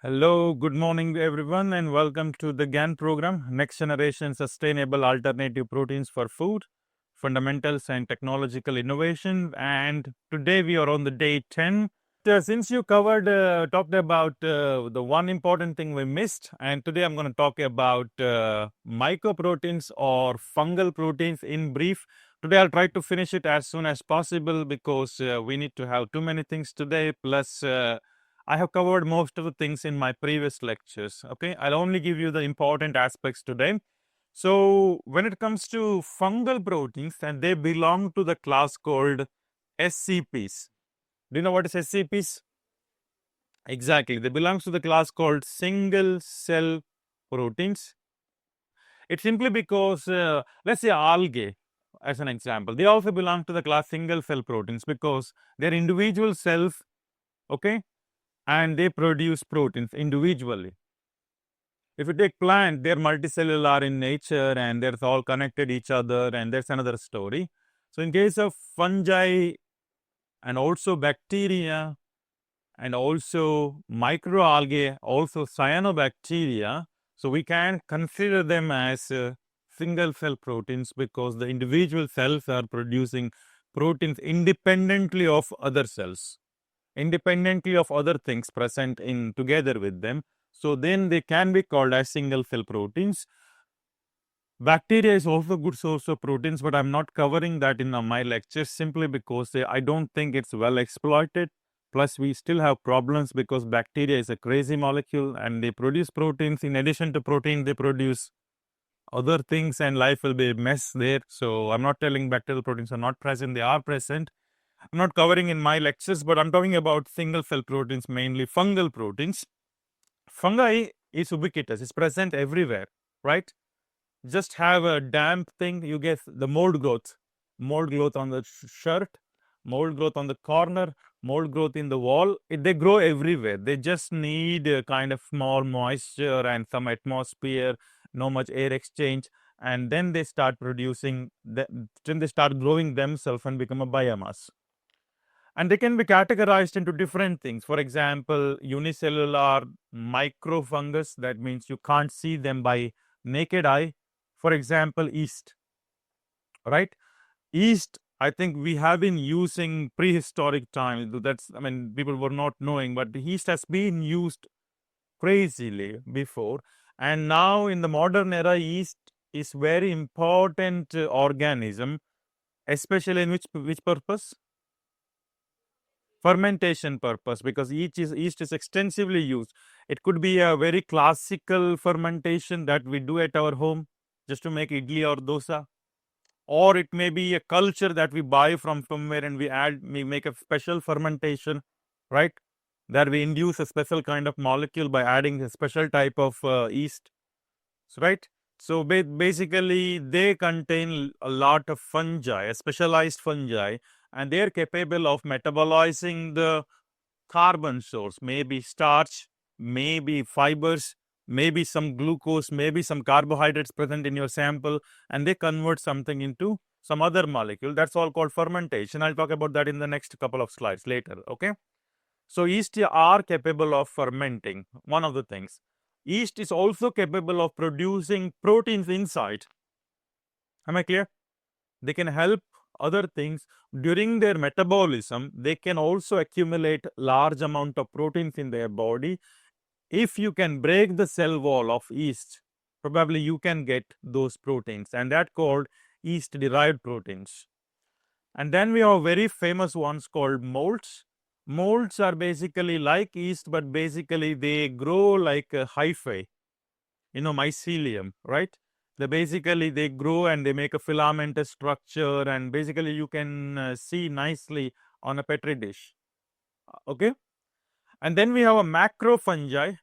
Hello, good morning everyone and welcome to the GAN program, Next Generation Sustainable Alternative Proteins for Food, Fundamentals and Technological Innovation. And today we are on the day 10. Since you talked about the one important thing we missed, and today I'm going to talk about mycoproteins or fungal proteins in brief. Today I'll try to finish it as soon as possible because we need to have too many things today, plus I have covered most of the things in my previous lectures. Okay, I'll only give you the important aspects today. So when it comes to fungal proteins, and they belong to the class called SCPs. Do you know what is SCPs? Exactly, they belong to the class called single cell proteins. It's simply because, let's say algae, as an example, they also belong to the class single cell proteins because they're individual cells, okay, and they produce proteins individually. If you take plant, they're multicellular in nature and they're all connected each other, and that's another story. So in case of fungi and also bacteria and also microalgae, also cyanobacteria, so we can consider them as single cell proteins because the individual cells are producing proteins independently of other cells, independently of other things present in together with them. So then they can be called as single cell proteins. Bacteria is also a good source of proteins, but I'm not covering that in my lectures simply because I don't think it's well exploited. Plus, we still have problems because bacteria is a crazy molecule and they produce proteins. In addition to protein, they produce other things and life will be a mess there. So I'm not telling bacterial proteins are not present, they are present. I'm not covering in my lectures, but I'm talking about single cell proteins, mainly fungal proteins. Fungi is ubiquitous, it's present everywhere, right? Just have a damp thing, you get the mold growth on the shirt, mold growth on the corner, mold growth in the wall. They grow everywhere. They just need a kind of small moisture and some atmosphere, no much air exchange, and then they start producing, then they start growing themselves and become a biomass. And they can be categorized into different things. For example, unicellular microfungus, that means you can't see them by naked eye. For example, yeast, right? Yeast, I think we have been using prehistoric times. That's, I mean, people were not knowing, but the yeast has been used crazily before. And now in the modern era, yeast is very important organism, especially in which purpose? Fermentation purpose, because yeast is extensively used. It could be a very classical fermentation that we do at our home just to make idli or dosa, or it may be a culture that we buy from somewhere and we make a special fermentation, right? That we induce a special kind of molecule by adding a special type of yeast, right? So basically, they contain a lot of fungi, a specialized fungi, and they are capable of metabolizing the carbon source, maybe starch, maybe fibers, maybe some glucose, maybe some carbohydrates present in your sample, and they convert something into some other molecule. That's all called fermentation. I'll talk about that in the next couple of slides later, okay? So yeast are capable of fermenting, one of the things. Yeast is also capable of producing proteins inside. Am I clear? They can help other things during their metabolism. They can also accumulate large amount of proteins in their body. If you can break the cell wall of yeast, probably you can get those proteins, and that called yeast derived proteins. And then we have very famous ones called molds. Molds are basically like yeast, but basically they grow like a hyphae, mycelium, right? They grow and they make a filamentous structure, and basically you can see nicely on a petri dish. Okay, and then we have a macrofungi.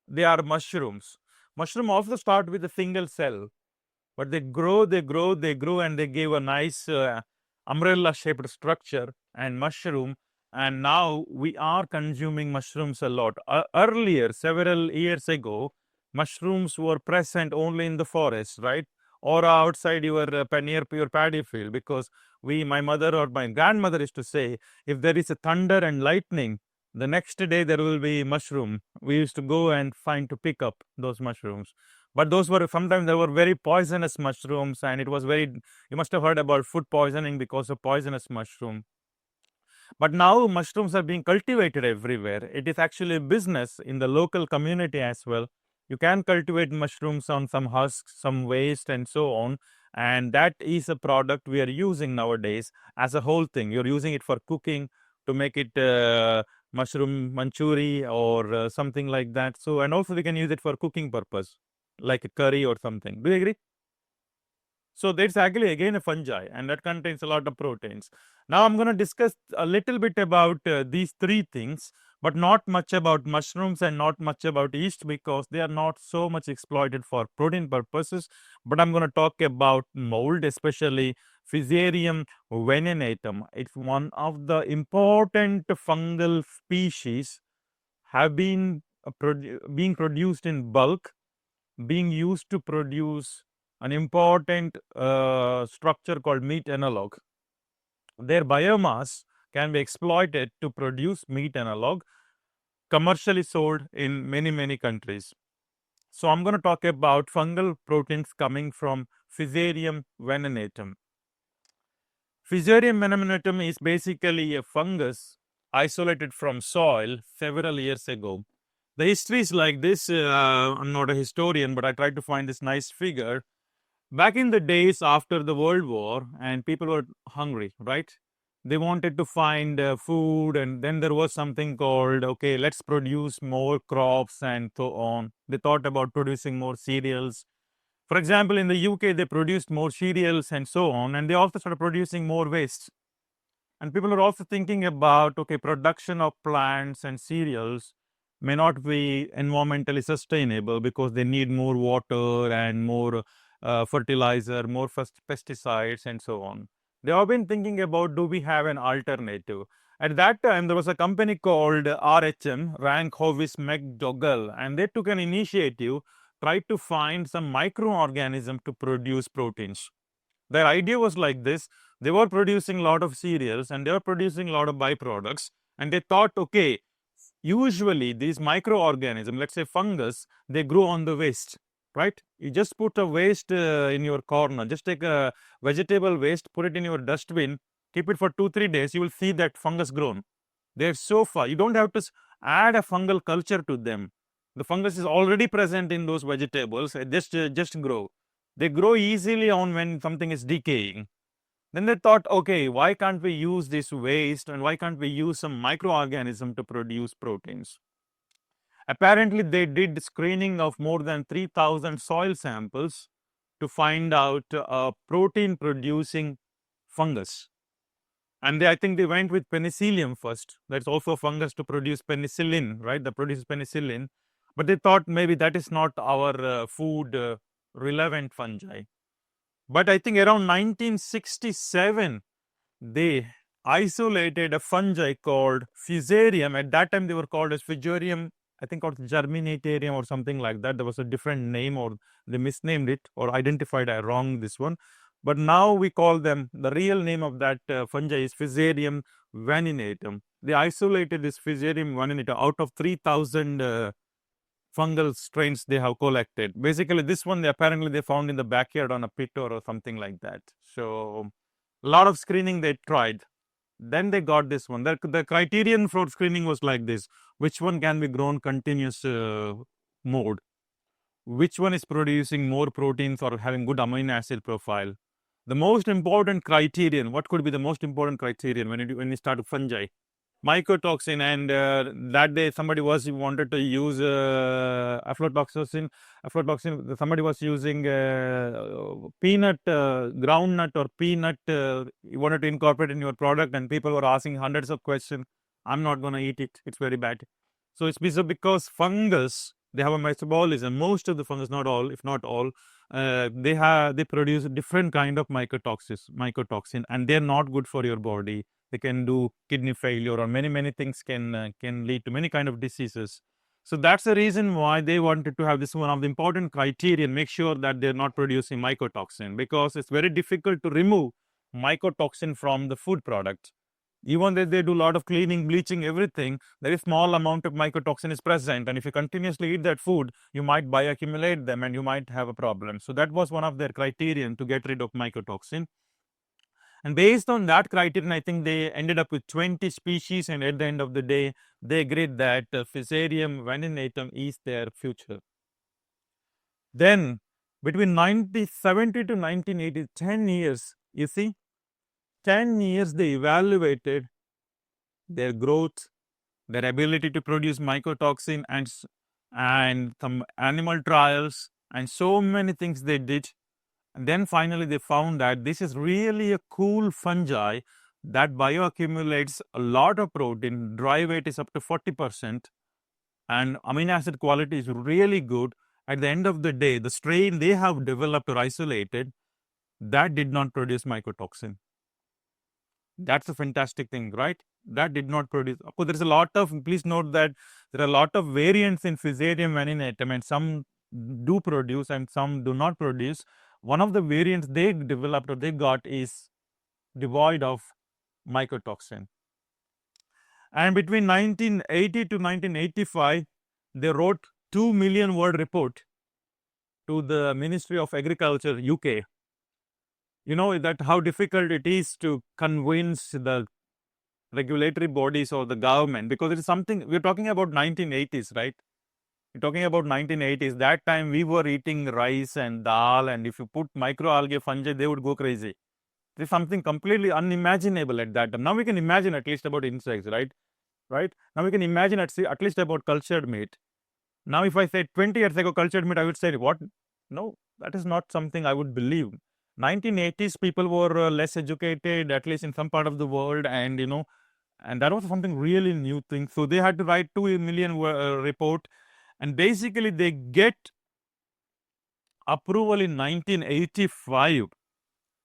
They are mushrooms. Mushroom also start with a single cell, but they grow, and they give a nice umbrella shaped structure and mushroom. And now we are consuming mushrooms a lot. Earlier, several years ago, mushrooms were present only in the forest, right? Or outside near your paddy field, because my mother or my grandmother used to say, if there is a thunder and lightning, The next day there will be mushroom. We used to go and find to pick up those mushrooms. But those were sometimes they were very poisonous mushrooms, and it was very, you must have heard about food poisoning because of poisonous mushroom. But now mushrooms are being cultivated everywhere. It is actually a business in the local community as well. You can cultivate mushrooms on some husks, some waste, and so on. And that is a product we are using nowadays as a whole thing. You're using it for cooking to make it mushroom manchuri or something like that. So, and also we can use it for cooking purpose, like a curry or something. Do you agree? So that's actually again a fungi, and that contains a lot of proteins. Now I'm going to discuss a little bit about these three things, but not much about mushrooms and not much about yeast because they are not so much exploited for protein purposes. But I'm going to talk about mold, especially Fusarium venenatum. It's one of the important fungal species have been being produced in bulk, being used to produce an important structure called meat analog. Their biomass can be exploited to produce meat analog, commercially sold in many countries. So I'm going to talk about fungal proteins coming from Fusarium venenatum. Fusarium venenatum is basically a fungus isolated from soil several years ago. The history is like this. I'm not a historian, but I tried to find this nice figure. Back in the days after the World War, and people were hungry, right? They wanted to find food, and then there was something called, okay, let's produce more crops and so on. They thought about producing more cereals. For example, in the UK, they produced more cereals and so on, and they also started producing more waste. And people are also thinking about, okay, production of plants and cereals may not be environmentally sustainable because they need more water and more fertilizer, more pesticides, and so on. They have been thinking about, do we have an alternative? At that time, there was a company called RHM, Rank Hovis McDougall, and they took an initiative, tried to find some microorganism to produce proteins. Their idea was like this: they were producing a lot of cereals and they were producing a lot of byproducts, and they thought, okay, usually these microorganisms, let's say fungus, they grow on the waste, right? You just put a waste in your corner, just take a vegetable waste, put it in your dustbin, keep it for 2-3 days, you will see that fungus grown. They're so far, you don't have to add a fungal culture to them. The fungus is already present in those vegetables, just grow. They grow easily on when something is decaying. Then they thought, okay, why can't we use this waste and why can't we use some microorganism to produce proteins? Apparently, they did screening of more than 3,000 soil samples to find out a protein producing fungus. And I think they went with penicillium first. That's also a fungus to produce penicillin, right? That produces penicillin. But they thought maybe that is not our food relevant fungi. But I think around 1967, they isolated a fungi called Fusarium. At that time, they were called as Fusarium, I think called Germinatarium or something like that. There was a different name, or they misnamed it or identified wrong this one. But now we call them, the real name of that fungi is Fusarium vaninatum. They isolated this Fusarium vaninatum out of 3,000 fungal strains they have collected. Basically, this one apparently they found in the backyard on a pit or something like that. So, a lot of screening they tried. Then they got this one. The criterion for screening was like this: which one can be grown continuous mode? Which one is producing more proteins or having good amino acid profile? The most important criterion. What could be the most important criterion when you start fungi? Mycotoxin, and that day somebody wanted to use aflatoxin. Somebody was using peanut, groundnut or peanut. You wanted to incorporate in your product, and people were asking hundreds of questions. I'm not going to eat it. It's very bad. So it's because fungus, they have a metabolism. Most of the fungus, not all, if not all, they produce different kind of mycotoxin, and they're not good for your body. They can do kidney failure, or many things can lead to many kind of diseases. So that's the reason why they wanted to have this one of the important criteria, make sure that they're not producing mycotoxin, because it's very difficult to remove mycotoxin from the food product. Even though they do a lot of cleaning, bleaching, everything, very small amount of mycotoxin is present. And if you continuously eat that food, you might bioaccumulate them and you might have a problem. So that was one of their criterion to get rid of mycotoxin. And based on that criterion, I think they ended up with 20 species. And at the end of the day, they agreed that Fusarium vaninatum is their future. Then between 1970 to 1980, 10 years, you see, 10 years they evaluated their growth, their ability to produce mycotoxin, and some animal trials, and so many things they did. And then finally they found that this is really a cool fungi that bioaccumulates a lot of protein. Dry weight is up to 40%, and amino acid quality is really good. At the end of the day, the strain they have developed or isolated, that did not produce mycotoxin. That's a fantastic thing, right? That did not produce. Of course, there's a lot of, please note that there are a lot of variants in Fusarium vaninatum, and some do produce and some do not produce. One of the variants they developed or they got is devoid of mycotoxin. And between 1980 to 1985, they wrote 2 million word report to the Ministry of Agriculture, UK. You know that how difficult it is to convince the regulatory bodies or the government, because it is something we're talking about 1980s, right? We're talking about 1980s. That time we were eating rice and dal, and if you put microalgae fungi, they would go crazy. This is something completely unimaginable at that time. Now we can imagine at least about insects, right? Right? Now we can imagine at least about cultured meat. Now, if I said 20 years ago cultured meat, I would say, what? No, that is not something I would believe. 1980s people were less educated, at least in some part of the world, and and that was something really new thing. So they had to write 2 million report, and basically they get approval in 1985.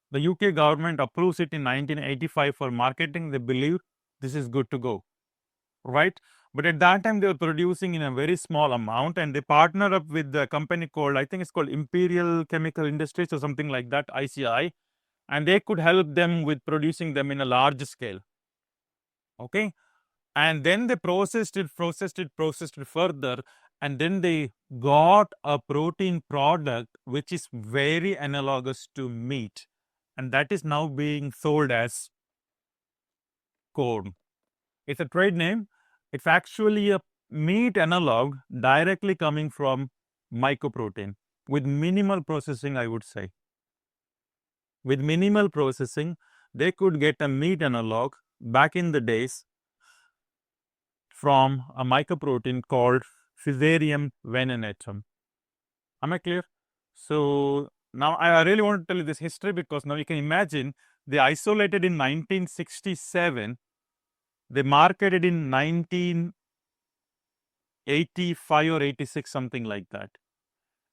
The UK government approves it in 1985 for marketing. They believe this is good to go, right? But at that time they were producing in a very small amount, and they partnered up with a company called, I think it's called Imperial Chemical Industries or something like that, ICI, and they could help them with producing them in a large scale. Okay. And then they processed it further, and then they got a protein product which is very analogous to meat, and that is now being sold as corn. It's a trade name. It's actually a meat analog directly coming from mycoprotein with minimal processing, I would say. With minimal processing, they could get a meat analog back in the days from a mycoprotein called Fusarium vaninatum. Am I clear? So now I really want to tell you this history, because now you can imagine they isolated in 1967, they marketed in 1985 or 86, something like that.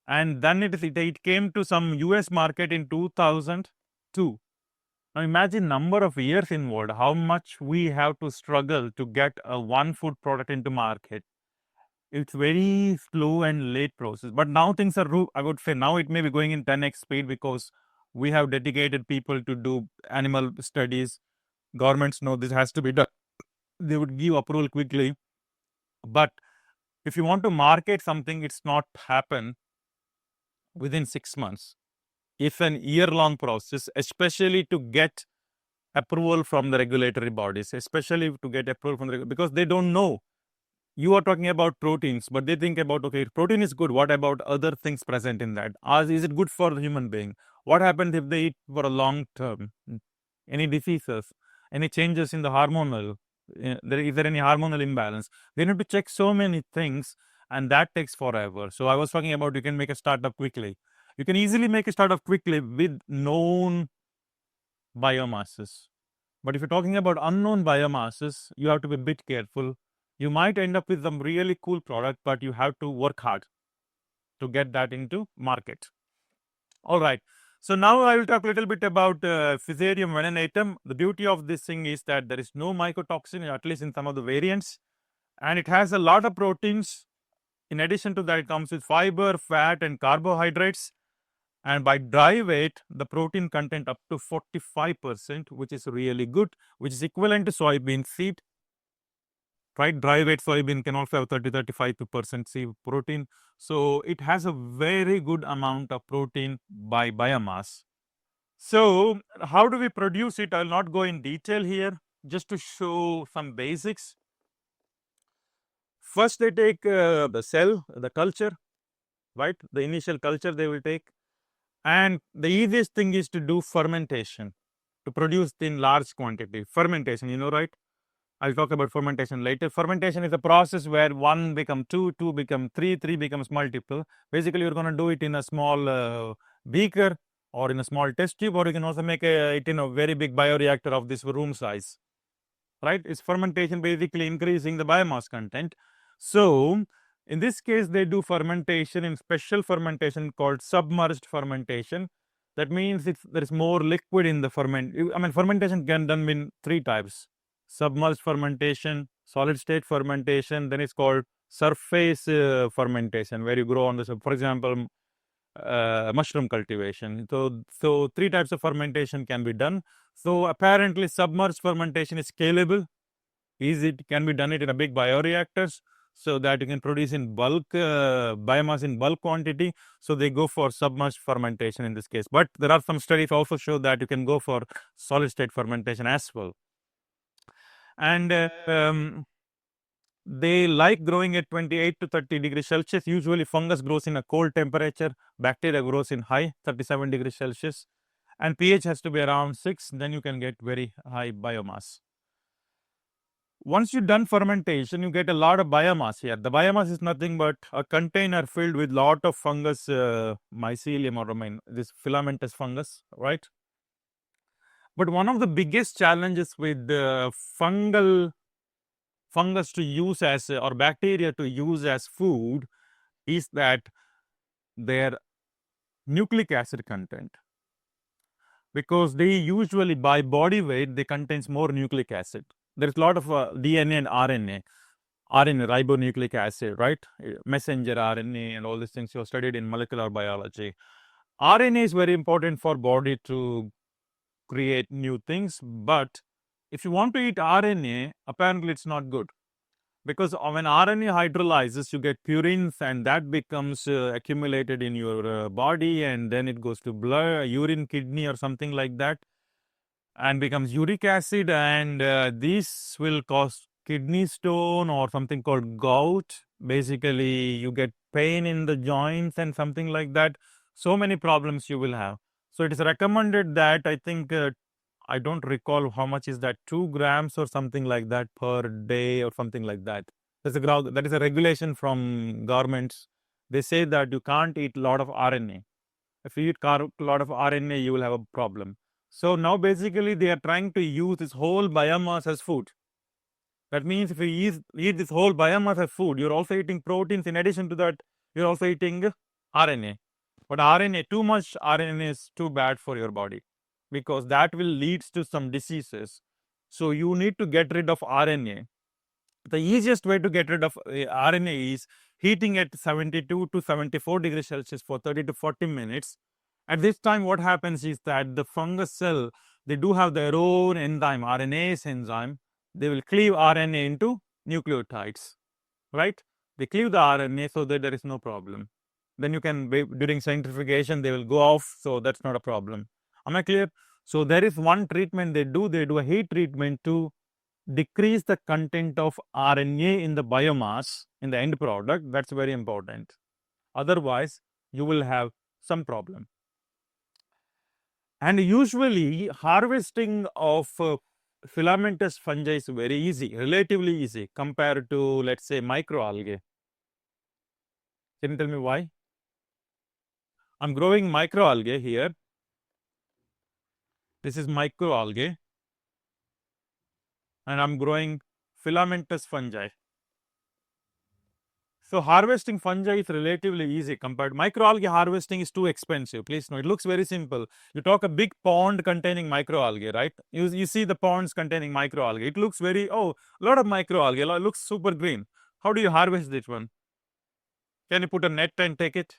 And then it came to some US market in 2002. Now imagine number of years involved, how much we have to struggle to get a one food product into market. It's very slow and late process. But now things are, I would say now it may be going in 10x speed, because we have dedicated people to do animal studies. Governments know this has to be done. They would give approval quickly. But if you want to market something, it's not happen within 6 months. It's an year-long process, especially to get approval from the regulatory bodies, especially to get approval from the, because they don't know. You are talking about proteins, but they think about, okay, protein is good. What about other things present in that? Is it good for the human being? What happens if they eat for a long term? Any diseases? Any changes in the hormonal? Is there any hormonal imbalance? They need to check so many things, and that takes forever. So I was talking about you can make a startup quickly. You can easily make a startup quickly with known biomasses. But if you're talking about unknown biomasses, you have to be a bit careful. You might end up with some really cool product, but you have to work hard to get that into market. All right. So now I will talk a little bit about Fusarium vaninatum. The beauty of this thing is that there is no mycotoxin, at least in some of the variants, and it has a lot of proteins. In addition to that, it comes with fiber, fat, and carbohydrates. And by dry weight, the protein content up to 45%, which is really good, which is equivalent to soybean seed. Right, dry weight soybean can also have 30-35% seed protein. So it has a very good amount of protein by biomass. So how do we produce it? I'll not go in detail here, just to show some basics. First, they take the cell, the culture, right? The initial culture they will take. And the easiest thing is to do fermentation to produce in large quantity. Fermentation, you know, right? I'll talk about fermentation later. Fermentation is a process where one becomes two, two become three, three becomes multiple. Basically, you're going to do it in a small beaker or in a small test tube, or you can also make it in a very big bioreactor of this room size. Right? It's fermentation basically increasing the biomass content. So, in this case, they do fermentation in special fermentation called submerged fermentation. That means there is more liquid in the ferment. I mean, fermentation can done in three types: submerged fermentation, solid state fermentation. Then it's called surface fermentation, where you grow on the, for example, mushroom cultivation. So three types of fermentation can be done. So apparently, submerged fermentation is scalable. It can be done it in a big bioreactors, so that you can produce in bulk biomass in bulk quantity. So they go for submerged fermentation in this case. But there are some studies also show that you can go for solid state fermentation as well. And they like growing at 28 to 30 degrees Celsius. Usually fungus grows in a cold temperature, bacteria grows in high 37 degrees Celsius, and pH has to be around 6. Then you can get very high biomass. Once you've done fermentation, you get a lot of biomass here. The biomass is nothing but a container filled with lot of fungus, mycelium, or I mean this filamentous fungus, right? But one of the biggest challenges with fungus to use as or bacteria to use as food is that their nucleic acid content, because they usually by body weight they contains more nucleic acid. There is a lot of DNA and RNA, ribonucleic acid, right? Messenger RNA and all these things you have studied in molecular biology. RNA is very important for body to create new things, but if you want to eat RNA, apparently it's not good, because when RNA hydrolyzes, you get purines, and that becomes accumulated in your body, and then it goes to blood, urine, kidney, or something like that, and becomes uric acid, and this will cause kidney stone or something called gout. Basically, you get pain in the joints and something like that. So many problems you will have. So it is recommended that, I think, I don't recall how much is that, 2 grams or something like that per day or something like that. That is a regulation from governments. They say that you can't eat a lot of RNA. If you eat a lot of RNA, you will have a problem. So now basically they are trying to use this whole biomass as food. That means if you eat this whole biomass as food, you're also eating proteins. In addition to that, you're also eating RNA. But RNA, too much RNA is too bad for your body, because that will lead to some diseases. So you need to get rid of RNA. The easiest way to get rid of RNA is heating at 72 to 74 degrees Celsius for 30 to 40 minutes. At this time, what happens is that the fungus cell, they do have their own enzyme, RNase enzyme. They will cleave RNA into nucleotides, right? They cleave the RNA so that there is no problem. Then you can, during centrifugation, they will go off, so that's not a problem. Am I clear? So there is one treatment they do a heat treatment to decrease the content of RNA in the biomass in the end product. That's very important. Otherwise, you will have some problem. And usually, harvesting of filamentous fungi is very easy, relatively easy compared to, let's say, microalgae. Can you tell me why? I'm growing microalgae here. This is microalgae, and I'm growing filamentous fungi. So harvesting fungi is relatively easy compared. Microalgae harvesting is too expensive. Please know, it looks very simple. You talk a big pond containing microalgae, right? You see the ponds containing microalgae. It looks very, a lot of microalgae. It looks super green. How do you harvest this one? Can you put a net and take it?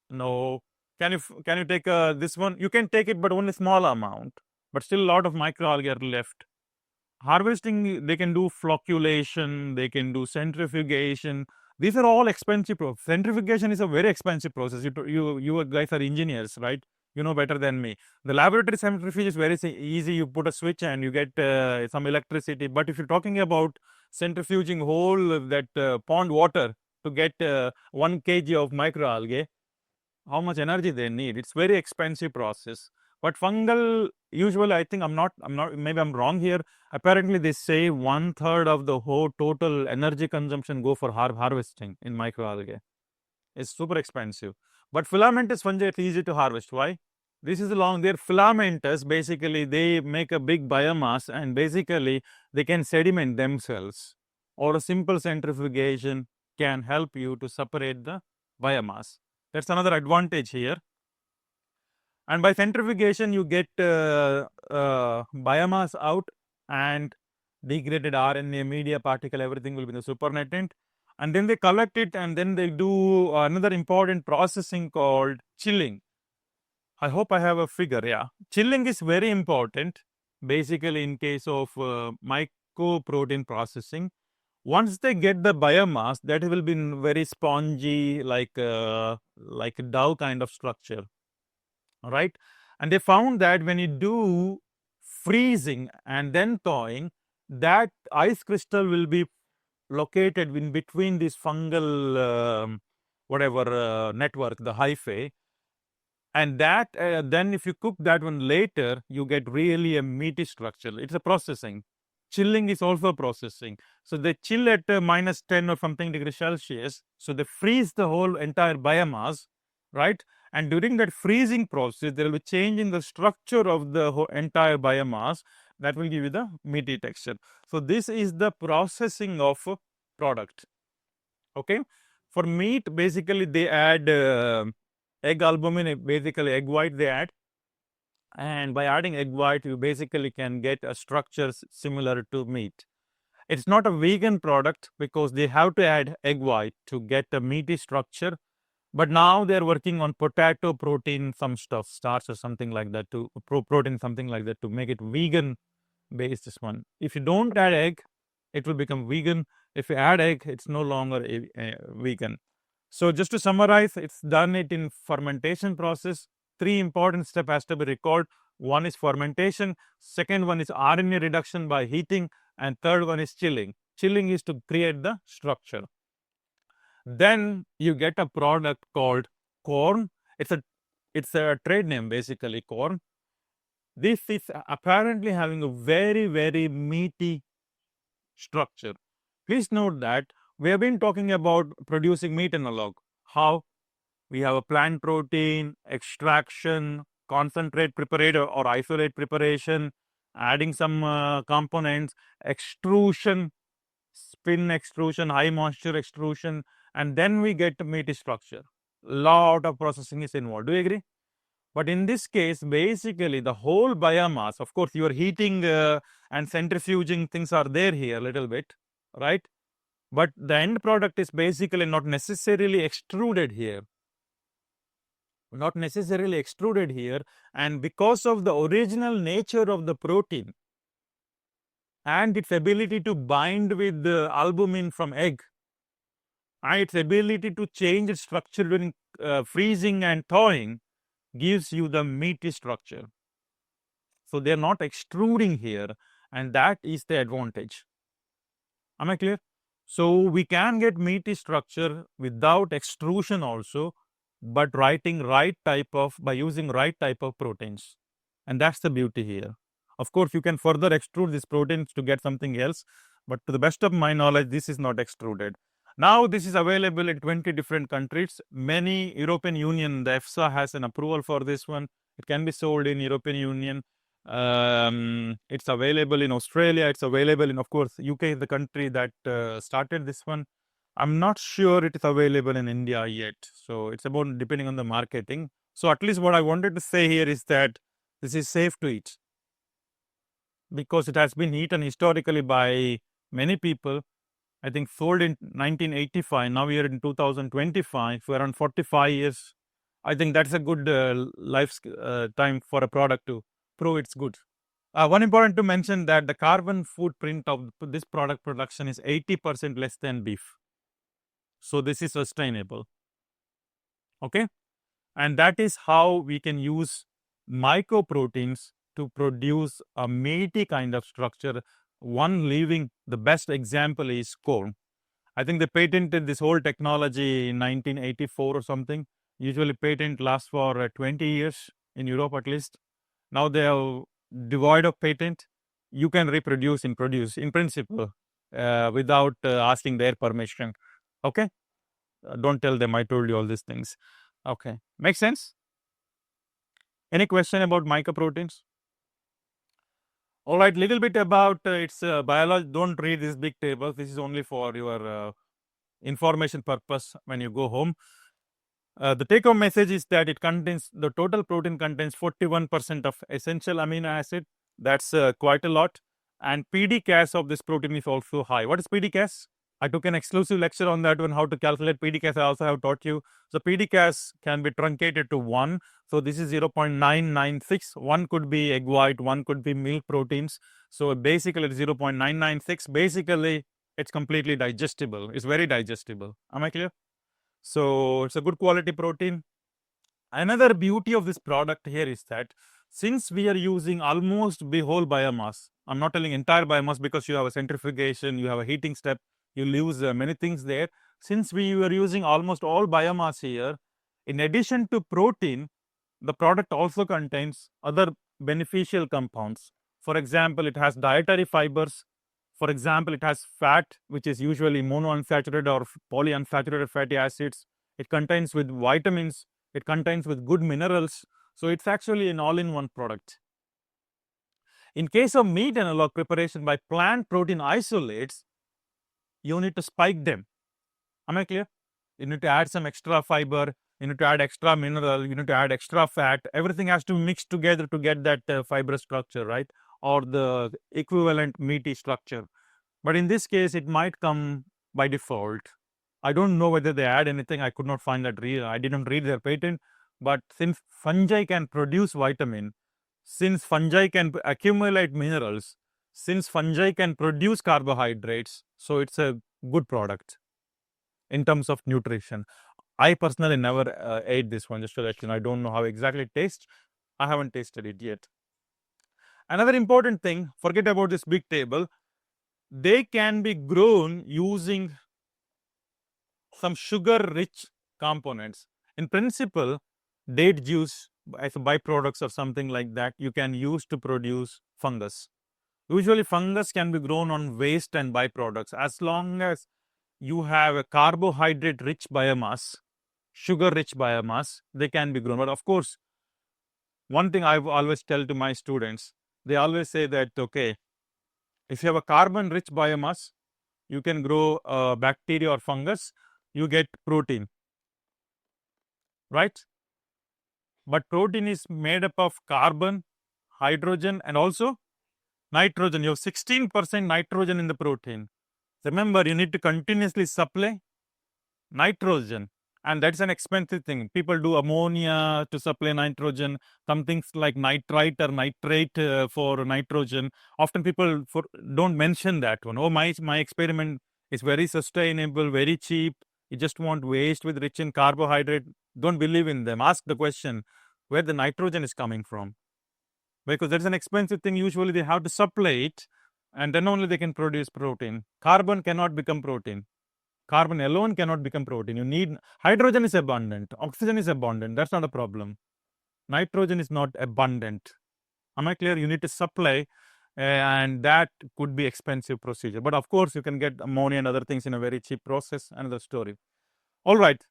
No. Can you take this one? You can take it, but only small amount. But still, a lot of microalgae are left. Harvesting, they can do flocculation, they can do centrifugation. These are all expensive processes. Centrifugation is a very expensive process. You guys are engineers, right? You know better than me. The laboratory centrifuge is very easy. You put a switch and you get some electricity. But if you're talking about centrifuging whole that pond water to get 1 kg of microalgae, how much energy they need? It's very expensive process. But fungal, usually, I think I'm not, maybe I'm wrong here. Apparently, they say 1/3 of the whole total energy consumption go for harvesting in microalgae. It's super expensive. But filamentous fungi, it's easy to harvest. Why? This is long. They're filamentous. Basically, they make a big biomass and basically they can sediment themselves. Or a simple centrifugation can help you to separate the biomass. That's another advantage here. And by centrifugation, you get biomass out and degraded RNA, media particle, everything will be the supernatant. And then they collect it and then they do another important processing called chilling. I hope I have a figure. Yeah. Chilling is very important, basically, in case of mycoprotein processing. Once they get the biomass, that will be very spongy, like a dough kind of structure. All right. And they found that when you do freezing and then thawing, that ice crystal will be located in between this fungal network, the hyphae. And that then if you cook that one later, you get really a meaty structure. It's a processing. Chilling is also processing. So they chill at -10 or something degrees Celsius. So they freeze the whole entire biomass, right? And during that freezing process, there will be change in the structure of the whole entire biomass that will give you the meaty texture. So this is the processing of product. Okay. For meat, basically they add egg albumin, basically egg white they add. And by adding egg white, you basically can get a structure similar to meat. It's not a vegan product because they have to add egg white to get a meaty structure. But now they're working on potato protein, some stuff, starch or something like that, to protein, something like that, to make it vegan based this one. If you don't add egg, it will become vegan. If you add egg, it's no longer a vegan. So just to summarize, it's done it in fermentation process. 3 important steps has to be recalled. One is fermentation, second one is RNA reduction by heating, and third one is chilling. Chilling is to create the structure. Then you get a product called corn. It's a trade name, basically, corn. This is apparently having a very, very meaty structure. Please note that we have been talking about producing meat analog. How? We have a plant protein, extraction, concentrate preparation or isolate preparation, adding some components, extrusion, spin extrusion, high moisture extrusion, and then we get meaty structure. Lot of processing is involved. Do you agree? But in this case, basically the whole biomass, of course, you are heating and centrifuging things are there here a little bit, right? But the end product is basically not necessarily extruded here. Not necessarily extruded here. And because of the original nature of the protein and its ability to bind with the albumin from egg, and its ability to change its structure during freezing and thawing, gives you the meaty structure. So they are not extruding here, and that is the advantage. Am I clear? So we can get meaty structure without extrusion also, but by using right type of proteins. And that's the beauty here. Of course, you can further extrude these proteins to get something else, but to the best of my knowledge, this is not extruded. Now this is available in 20 different countries. Many European Union, the EFSA has an approval for this one. It can be sold in European Union. It's available in Australia. It's available in, of course, UK is the country that started this one. I'm not sure it is available in India yet. So it's about depending on the marketing. So at least what I wanted to say here is that this is safe to eat because it has been eaten historically by many people. I think sold in 1985. Now we are in 2025. For around 45 years, I think that's a good time for a product to prove it's good. One important to mention that the carbon footprint of this product production is 80% less than beef. So this is sustainable. Okay, and that is how we can use mycoproteins to produce a meaty kind of structure. One living, the best example is corn. I think they patented this whole technology in 1984 or something. Usually patent lasts for 20 years in Europe at least. Now they are devoid of patent. You can reproduce and produce in principle without asking their permission. Okay, don't tell them I told you all these things. Okay, makes sense. Any question about mycoproteins? All right, little bit about its biology. Don't read this big table. This is only for your information purpose when you go home. The take-home message is that the total protein contains 41% of essential amino acid. That's quite a lot. And PDCAS of this protein is also high. What is PDCAS? I took an exclusive lecture on that one, how to calculate PDCAS. I also have taught you. So PDCAS can be truncated to 1. So this is 0.996. One could be egg white, one could be milk proteins. So basically it's 0.996. Basically, it's completely digestible. It's very digestible. Am I clear? So it's a good quality protein. Another beauty of this product here is that since we are using almost the whole biomass, I'm not telling entire biomass because you have a centrifugation, you have a heating step, you lose many things there. Since we are using almost all biomass here, in addition to protein, the product also contains other beneficial compounds. For example, it has dietary fibers. For example, it has fat, which is usually monounsaturated or polyunsaturated fatty acids. It contains with vitamins. It contains with good minerals. So it's actually an all-in-one product. In case of meat analog preparation by plant protein isolates, you need to spike them. Am I clear? You need to add some extra fiber. You need to add extra mineral. You need to add extra fat. Everything has to mix together to get that fibrous structure, right? Or the equivalent meaty structure. But in this case, it might come by default. I don't know whether they add anything. I could not find that. I didn't read their patent. But since fungi can produce vitamin, since fungi can accumulate minerals, since fungi can produce carbohydrates, so it's a good product in terms of nutrition. I personally never ate this one, just to let you know. I don't know how exactly it tastes. I haven't tasted it yet. Another important thing, forget about this big table. They can be grown using some sugar-rich components. In principle, date juice as a byproducts or something like that, you can use to produce fungus. Usually, fungus can be grown on waste and byproducts. As long as you have a carbohydrate-rich biomass, sugar-rich biomass, they can be grown. But of course, one thing I always tell to my students, they always say that, okay, if you have a carbon-rich biomass, you can grow bacteria or fungus, you get protein, right? But protein is made up of carbon, hydrogen, and also nitrogen. You have 16% nitrogen in the protein. Remember, you need to continuously supply nitrogen, and that's an expensive thing. People do ammonia to supply nitrogen, some things like nitrite or nitrate for nitrogen. Often people don't mention that one. Oh, my experiment is very sustainable, very cheap. You just want waste with rich in carbohydrate. Don't believe in them. Ask the question where the nitrogen is coming from, because that's an expensive thing. Usually they have to supply it, and then only they can produce protein. Carbon cannot become protein. Carbon alone cannot become protein. You need hydrogen is abundant, oxygen is abundant. That's not a problem. Nitrogen is not abundant. Am I clear? You need to supply, and that could be expensive procedure. But of course, you can get ammonia and other things in a very cheap process. Another story. All right.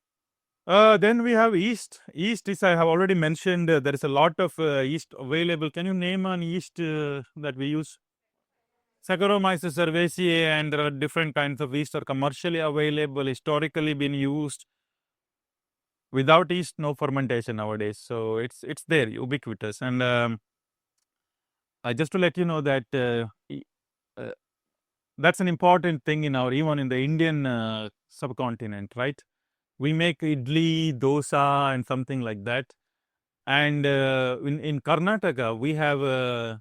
Then we have yeast. Yeast is, I have already mentioned, there is a lot of yeast available. Can you name an yeast that we use? Saccharomyces cerevisiae, and there are different kinds of yeast are commercially available, historically been used. Without yeast, no fermentation nowadays. So it's there, ubiquitous. And just to let you know that that's an important thing in even in the Indian subcontinent, right? We make idli, dosa, and something like that. And in Karnataka, we have a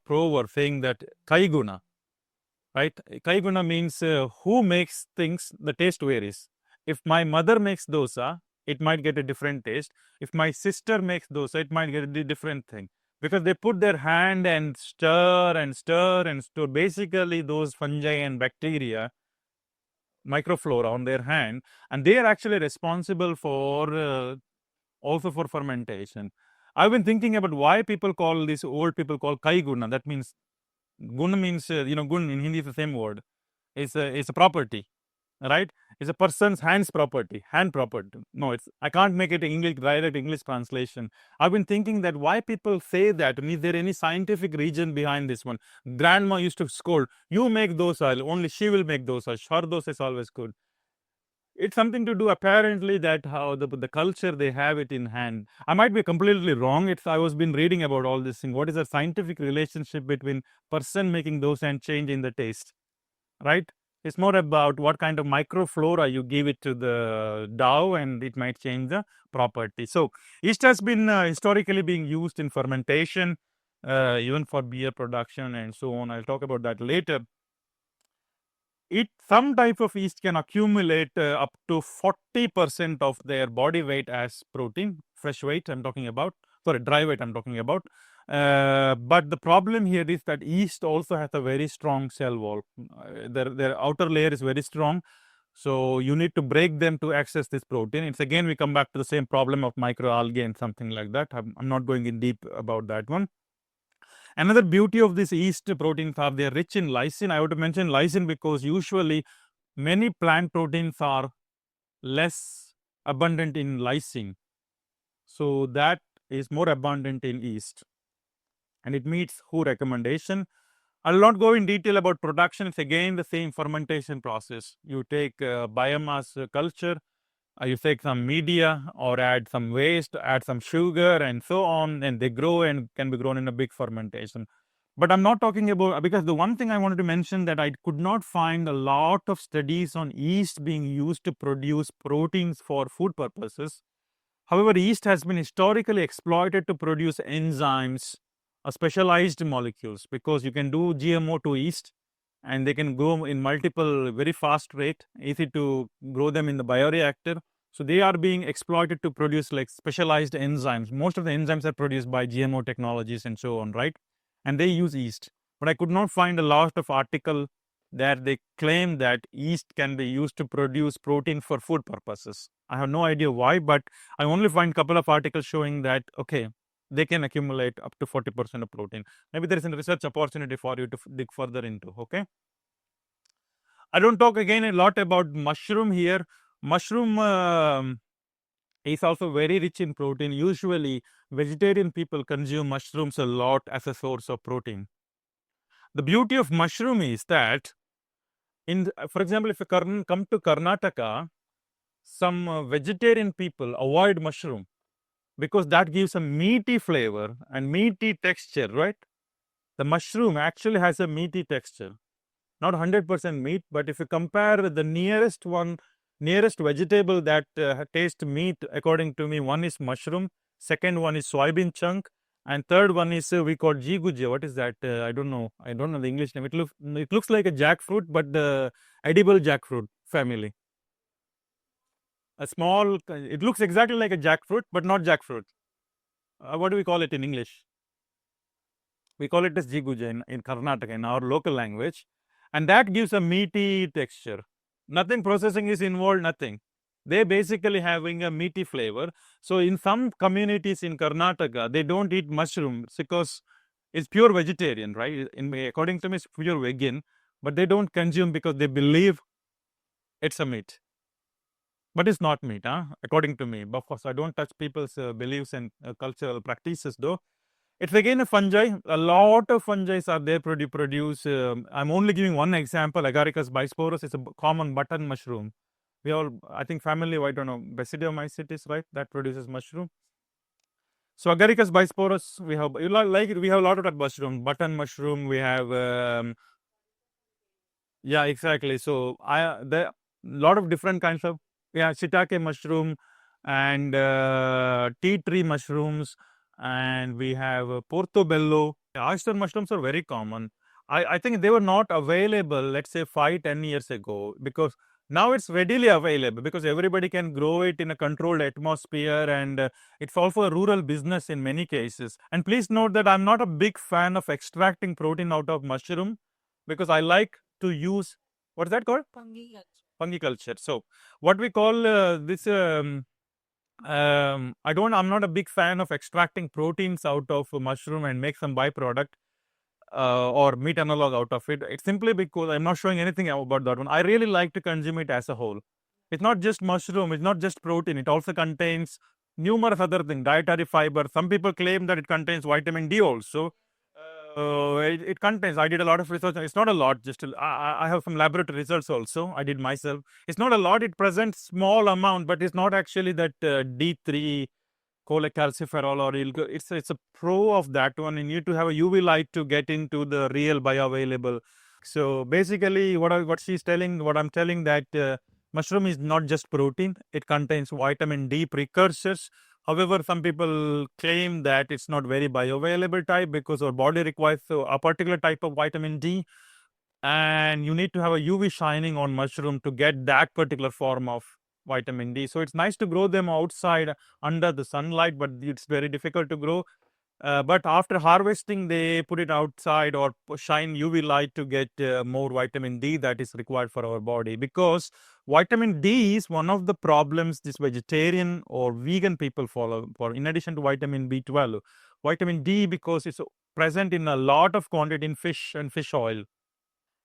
proverb saying that kaiguna, right? Kaiguna means who makes things, the taste varies. If my mother makes dosa, it might get a different taste. If my sister makes dosa, it might get a different thing. Because they put their hand and stir and stir and stir. Basically, those fungi and bacteria, microflora on their hand, and they are actually responsible for also for fermentation. I've been thinking about why people call this, old people call kai guna. That means guna means gun in Hindi is the same word. It's a property, right? It's a person's hand's property, hand property. No, it's I can't make it English direct English translation. I've been thinking that why people say that. And is there any scientific reason behind this one? Grandma used to scold, "You make dosa, only she will make dosa. Her dosa is always good." It's something to do apparently that how the culture they have it in hand. I might be completely wrong. It's I was been reading about all this thing. What is the scientific relationship between person making dosa and change in the taste, right? It's more about what kind of microflora you give it to the dough, and it might change the property. So yeast has been historically being used in fermentation, even for beer production and so on. I'll talk about that later. Some type of yeast can accumulate up to 40% of their body weight as protein, fresh weight I'm talking about, sorry, dry weight I'm talking about. But the problem here is that yeast also has a very strong cell wall. Their outer layer is very strong. So you need to break them to access this protein. It's again, we come back to the same problem of microalgae and something like that. I'm not going in deep about that one. Another beauty of this yeast proteins are they're rich in lysine. I want to mention lysine because usually many plant proteins are less abundant in lysine. So that is more abundant in yeast. And it meets WHO recommendation. I'll not go in detail about production. It's again the same fermentation process. You take biomass culture, you take some media or add some waste, add some sugar and so on, and they grow and can be grown in a big fermentation. But I'm not talking about, because the one thing I wanted to mention that I could not find a lot of studies on yeast being used to produce proteins for food purposes. However, yeast has been historically exploited to produce enzymes, specialized molecules, because you can do GMO to yeast and they can grow in multiple very fast rate, easy to grow them in the bioreactor. So they are being exploited to produce like specialized enzymes. Most of the enzymes are produced by GMO technologies and so on, right? And they use yeast. But I could not find a lot of article that they claim that yeast can be used to produce protein for food purposes. I have no idea why, but I only find a couple of articles showing that, okay, they can accumulate up to 40% of protein. Maybe there is a research opportunity for you to dig further into, okay? I don't talk again a lot about mushroom here. Mushroom is also very rich in protein. Usually, vegetarian people consume mushrooms a lot as a source of protein. The beauty of mushroom is that, for example, if you come to Karnataka, some vegetarian people avoid mushroom because that gives a meaty flavor and meaty texture, right? The mushroom actually has a meaty texture. Not 100% meat, but if you compare the nearest vegetable that tastes meat, according to me, one is mushroom, second one is soybean chunk, and third one is we call jiguje. What is that? I don't know. I don't know the English name. It looks like a jackfruit, but the edible jackfruit family. A small. It looks exactly like a jackfruit, but not jackfruit. What do we call it in English? We call it as jiguje in Karnataka, in our local language, and that gives a meaty texture. Nothing processing is involved, nothing. They basically having a meaty flavor. So in some communities in Karnataka, they don't eat mushrooms because it's pure vegetarian, right? According to me, it's pure vegan, but they don't consume because they believe it's a meat. But it's not meat, according to me. But of course, I don't touch people's beliefs and cultural practices, though. It's again a fungi. A lot of fungi are there to produce. I'm only giving one example. Agaricus bisporus is a common button mushroom. We all, I think, family, I don't know, Basidiomycetes, right? That produces mushroom. So Agaricus bisporus, we have, we have a lot of that mushroom. Button mushroom, we have, yeah, exactly. So there lot of different kinds of. Yeah, shiitake mushroom and tea tree mushrooms, and we have portobello. Oyster mushrooms are very common. I think they were not available, let's say 5-10 years ago, because now it's readily available because everybody can grow it in a controlled atmosphere, and it's also a rural business in many cases. And please note that I'm not a big fan of extracting protein out of mushroom because I like to use, what's that called? Fungiculture. So what we call this I'm not a big fan of extracting proteins out of a mushroom and make some byproduct or meat analog out of it. It's simply because I'm not showing anything about that one. I really like to consume it as a whole. It's not just mushroom, it's not just protein, it also contains numerous other things, dietary fiber. Some people claim that it contains vitamin D also. It contains, I did a lot of research. It's not a lot, I have some laboratory results also. I did myself. It's not a lot, it presents small amount, but it's not actually that D3 cholecalciferol or it's a pro of that one. You need to have a UV light to get into the real bioavailable. So basically, what she's telling, what I'm telling, that mushroom is not just protein; it contains vitamin D precursors. However, some people claim that it's not very bioavailable type because our body requires a particular type of vitamin D, and you need to have a UV shining on mushroom to get that particular form of vitamin D. So it's nice to grow them outside under the sunlight, but it's very difficult to grow. But after harvesting, they put it outside or shine UV light to get more vitamin D that is required for our body. Because vitamin D is one of the problems this vegetarian or vegan people follow for, in addition to vitamin B12. Vitamin D, because it's present in a lot of quantity in fish and fish oil.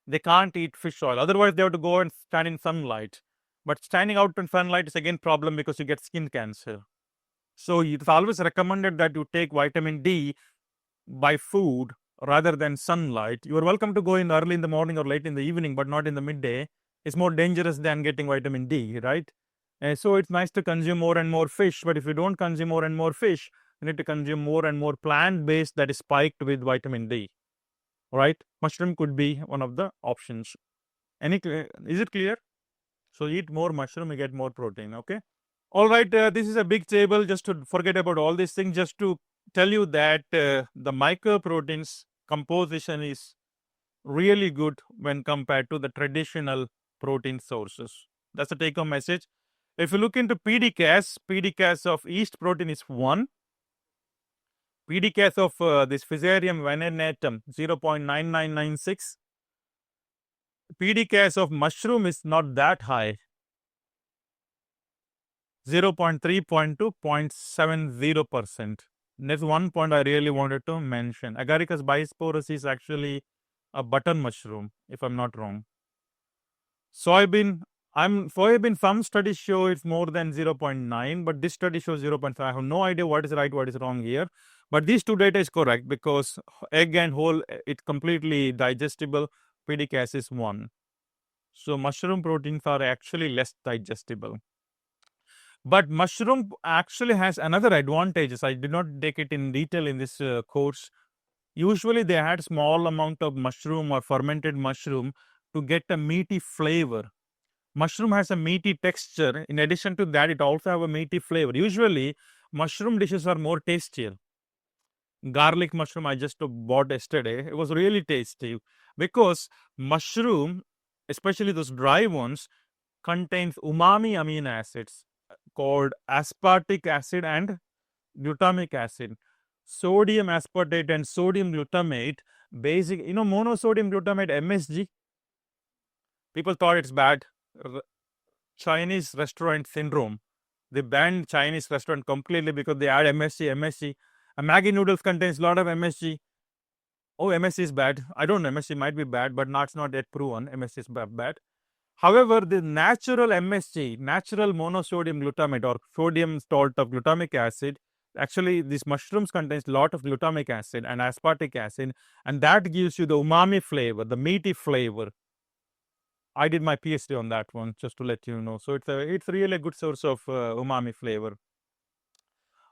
They can't eat fish oil. Otherwise, they have to go and stand in sunlight. But standing out in sunlight is again problem because you get skin cancer. So it's always recommended that you take vitamin D by food rather than sunlight. You are welcome to go in early in the morning or late in the evening, but not in the midday. It's more dangerous than getting vitamin D, right? And so it's nice to consume more and more fish. But if you don't consume more and more fish, you need to consume more and more plant-based that is spiked with vitamin D. Right? Mushroom could be one of the options. Is it clear? So eat more mushroom, you get more protein. Okay. All right. This is a big table. Just to forget about all these things, just to tell you that the microproteins composition is really good when compared to the traditional protein sources. That's the take-home message. If you look into PDCAS of yeast protein is 1. PDCAS of this Fusarium venenatum 0.9996. PDCAS of mushroom is not that high, 0.3.2, 0.70%. That's one point I really wanted to mention. Agaricus bisporus is actually a button mushroom, if I'm not wrong. Soybean, some studies show it's more than 0.9, but this study shows 0.5. I have no idea what is right, what is wrong here. But these two data is correct because egg and whole, it's completely digestible. PDCAS is 1. So mushroom proteins are actually less digestible. But mushroom actually has another advantages. I did not take it in detail in this course. Usually they add small amount of mushroom or fermented mushroom to get a meaty flavor. Mushroom has a meaty texture. In addition to that, it also have a meaty flavor. Usually mushroom dishes are more tastier. Garlic mushroom I just bought yesterday, it was really tasty because mushroom, especially those dry ones, contains umami amino acids called aspartic acid and glutamic acid. Sodium aspartate and sodium glutamate, monosodium glutamate, MSG, people thought it's bad. Chinese restaurant syndrome. They banned Chinese restaurant completely because they add MSG. A Maggi noodles contains a lot of MSG. Oh, MSG is bad. I don't know, MSG might be bad, but not yet proven MSG is bad. However, the natural MSG, natural monosodium glutamate or sodium salt of glutamic acid, actually these mushrooms contains a lot of glutamic acid and aspartic acid, and that gives you the umami flavor, the meaty flavor. I did my PhD on that one, just to let you know. So it's really a good source of umami flavor.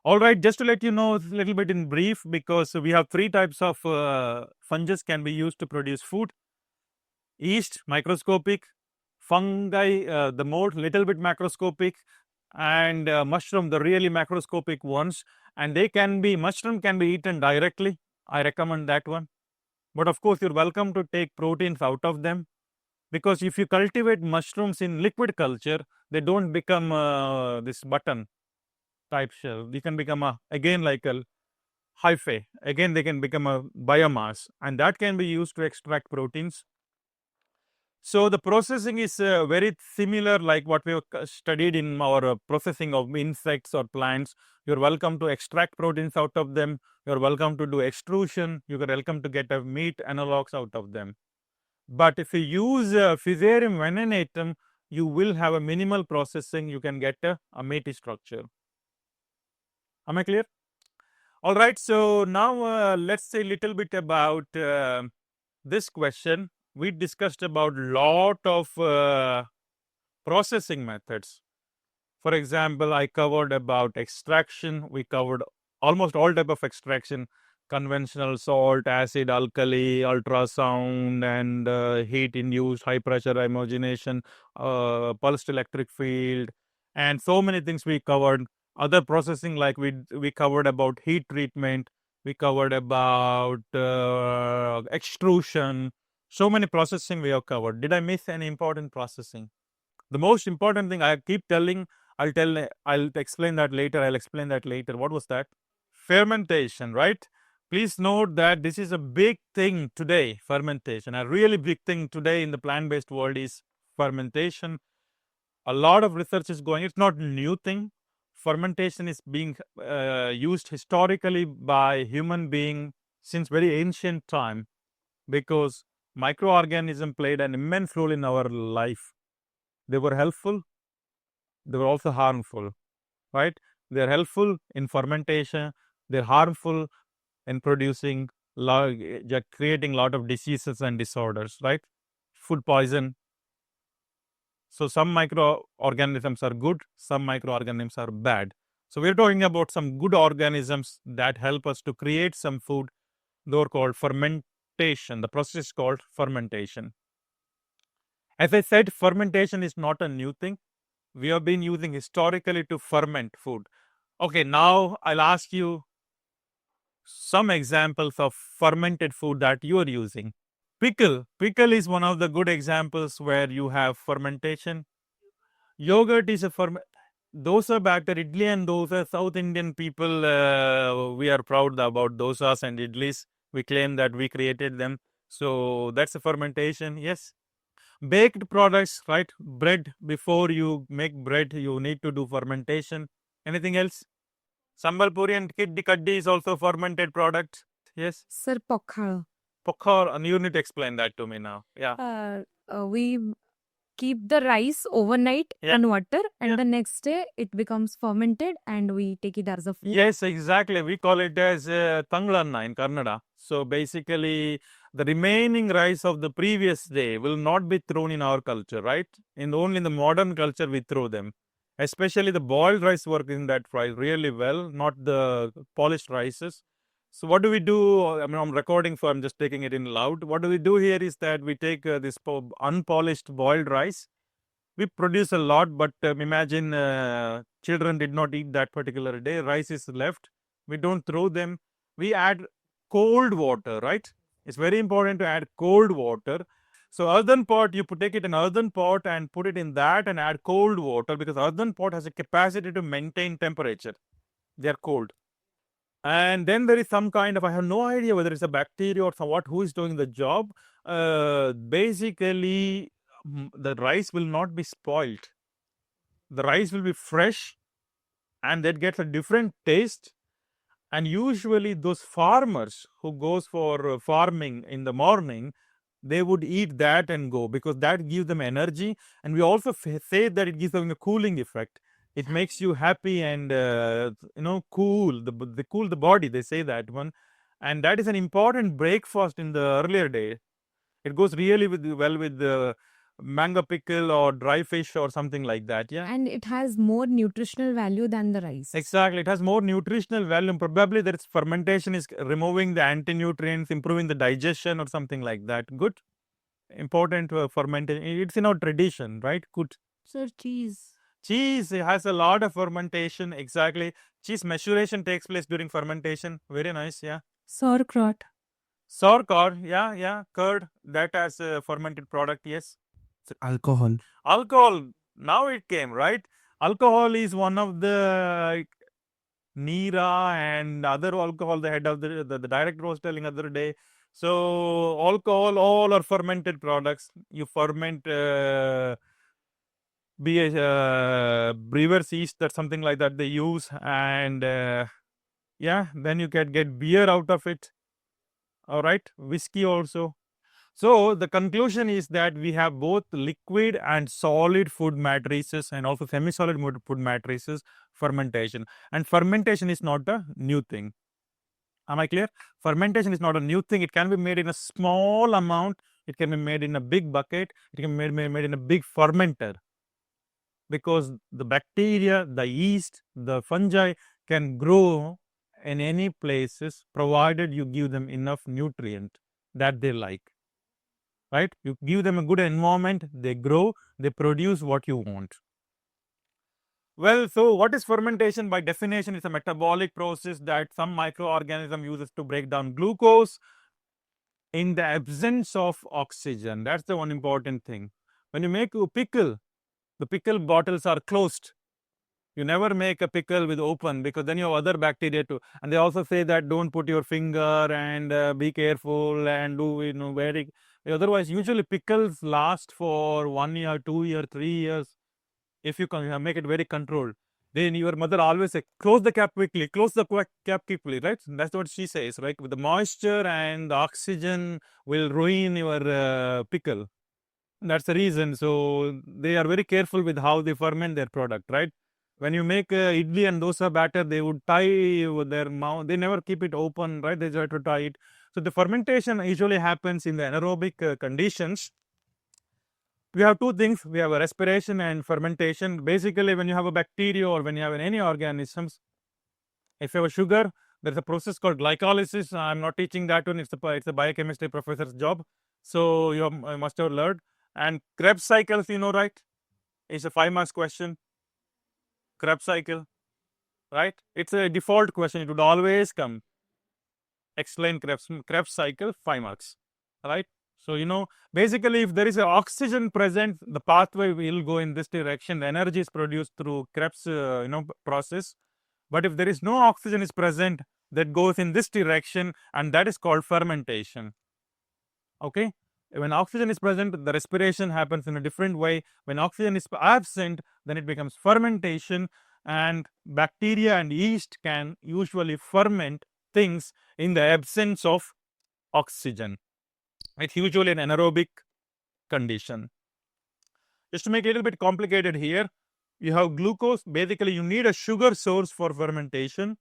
All right, just to let you know a little bit in brief, because we have 3 types of fungus can be used to produce food. Yeast, microscopic, fungi, the more little bit macroscopic, and mushroom, the really macroscopic ones, and mushroom can be eaten directly. I recommend that one. But of course, you're welcome to take proteins out of them, because if you cultivate mushrooms in liquid culture, they don't become this button type shell. They can become again like a hyphae. Again, they can become a biomass, and that can be used to extract proteins. So the processing is very similar like what we have studied in our processing of insects or plants. You're welcome to extract proteins out of them. You're welcome to do extrusion. You're welcome to get a meat analogs out of them. But if you use Fusarium venenatum, you will have a minimal processing. You can get a meaty structure. Am I clear? All right. So now let's say a little bit about this question. We discussed about lot of processing methods. For example, I covered about extraction. We covered almost all type of extraction: conventional, salt, acid, alkali, ultrasound, and heat-induced high pressure homogenation, pulsed electric field, and so many things we covered. Other processing, like we covered about heat treatment, we covered about extrusion. So many processing we have covered. Did I miss any important processing? The most important thing I keep telling, I'll explain that later. I'll explain that later. What was that? Fermentation, right? Please note that this is a big thing today, fermentation. A really big thing today in the plant-based world is fermentation. A lot of research is going. It's not a new thing. Fermentation is being used historically by human being since very ancient time, because microorganism played an immense role in our life. They were helpful, they were also harmful, right? They're helpful in fermentation, they're harmful in producing, creating a lot of diseases and disorders, right? Food poison. So some microorganisms are good, some microorganisms are bad. So we're talking about some good organisms that help us to create some food. They're called fermentation. The process is called fermentation. As I said, fermentation is not a new thing. We have been using historically to ferment food. Okay, now I'll ask you some examples of fermented food that you are using. Pickle is one of the good examples where you have fermentation. Yogurt is a dosa batter, idli and dosa. South Indian people, we are proud about dosas and idlis. We claim that we created them. So that's a fermentation. Yes. Baked products, right? Bread, before you make bread, you need to do fermentation. Anything else? Sambal puri and kiddi kaddi is also fermented product. Yes. Sir, pokhal. Pokhar, and you need to explain that to me now. Yeah. We keep the rice overnight Yeah. in water, and Yeah. the next day it becomes fermented, and we take it as a food. Yes, exactly. We call it as Tanglanna in Kannada. So basically, the remaining rice of the previous day will not be thrown in our culture, right? Only in the modern culture we throw them. Especially the boiled rice work in that rice really well, not the polished rices. So what do we do? I mean, I'm recording, so I'm just taking it in loud. What do we do here is that we take this unpolished boiled rice. We produce a lot, but imagine children did not eat that particular day. Rice is left. We don't throw them. We add cold water, right? It's very important to add cold water. So earthen pot, you take it in earthen pot and put it in that and add cold water, because earthen pot has a capacity to maintain temperature. They are cold. And then there is some kind of, I have no idea whether it's a bacteria or somewhat who is doing the job. Basically, the rice will not be spoiled. The rice will be fresh and that gets a different taste. And usually those farmers who goes for farming in the morning, they would eat that and go, because that gives them energy. And we also say that it gives them a cooling effect. It makes you happy and cool. They cool the body. They say that one, and that is an important breakfast in the earlier day. It goes really well with the mango pickle or dry fish or something like that. Yeah. And it has more nutritional value than the rice. Exactly. It has more nutritional value. Probably there is fermentation is removing the anti-nutrients, improving the digestion or something like that. Good. important fermentation. It's in our tradition, right? Good. Sir, cheese. Cheese has a lot of fermentation. Exactly. Cheese maturation takes place during fermentation. Very nice. Yeah. Sauerkraut. Sauerkraut. Yeah. Yeah. Curd. That has a fermented product. Yes. Alcohol. Alcohol. Now it came, right? Alcohol is one of the Nira and other alcohol. The head of the director was telling other day. So alcohol, all are fermented products. You ferment be a brewer's yeast, that something like that they use, and yeah, then you can get beer out of it. All right, whiskey also. So the conclusion is that we have both liquid and solid food matrices and also semi-solid food matrices fermentation. And fermentation is not a new thing. Am I clear? Fermentation is not a new thing. It can be made in a small amount. It can be made in a big bucket. It can be made in a big fermenter. Because the bacteria, the yeast, the fungi can grow in any places provided you give them enough nutrient that they like. Right? You give them a good environment, they grow, they produce what you want. Well, so what is fermentation? By definition, it's a metabolic process that some microorganism uses to break down glucose in the absence of oxygen. That's the one important thing. When you make a pickle, the pickle bottles are closed. You never make a pickle with open, because then you have other bacteria too. And they also say that don't put your finger and be careful and do very. Otherwise, usually pickles last for 1 year, 2 year, 3 years. If you can make it very controlled, then your mother always say, close the cap quickly, close the cap quickly, right? That's what she says, right? With the moisture and the oxygen will ruin your pickle. That's the reason. So they are very careful with how they ferment their product, right? When you make idli and dosa batter, they would tie their mouth. They never keep it open, right? They try to tie it. So the fermentation usually happens in the anaerobic conditions. We have two things. We have a respiration and fermentation. Basically, when you have a bacteria or when you have any organisms, if you have a sugar, there's a process called glycolysis. I'm not teaching that one. It's a biochemistry professor's job. So you must have learned. And Krebs cycles, right? It's a 5 marks question. Krebs cycle, right? It's a default question. It would always come. Explain Krebs cycle, 5 marks, right? So, basically, if there is an oxygen present, the pathway will go in this direction. The energy is produced through Krebs, process. But if there is no oxygen is present, that goes in this direction, and that is called fermentation. Okay? When oxygen is present, the respiration happens in a different way. When oxygen is absent, then it becomes fermentation, and bacteria and yeast can usually ferment things in the absence of oxygen. It's usually an anaerobic condition. Just to make it a little bit complicated here, you have glucose. Basically, you need a sugar source for fermentation.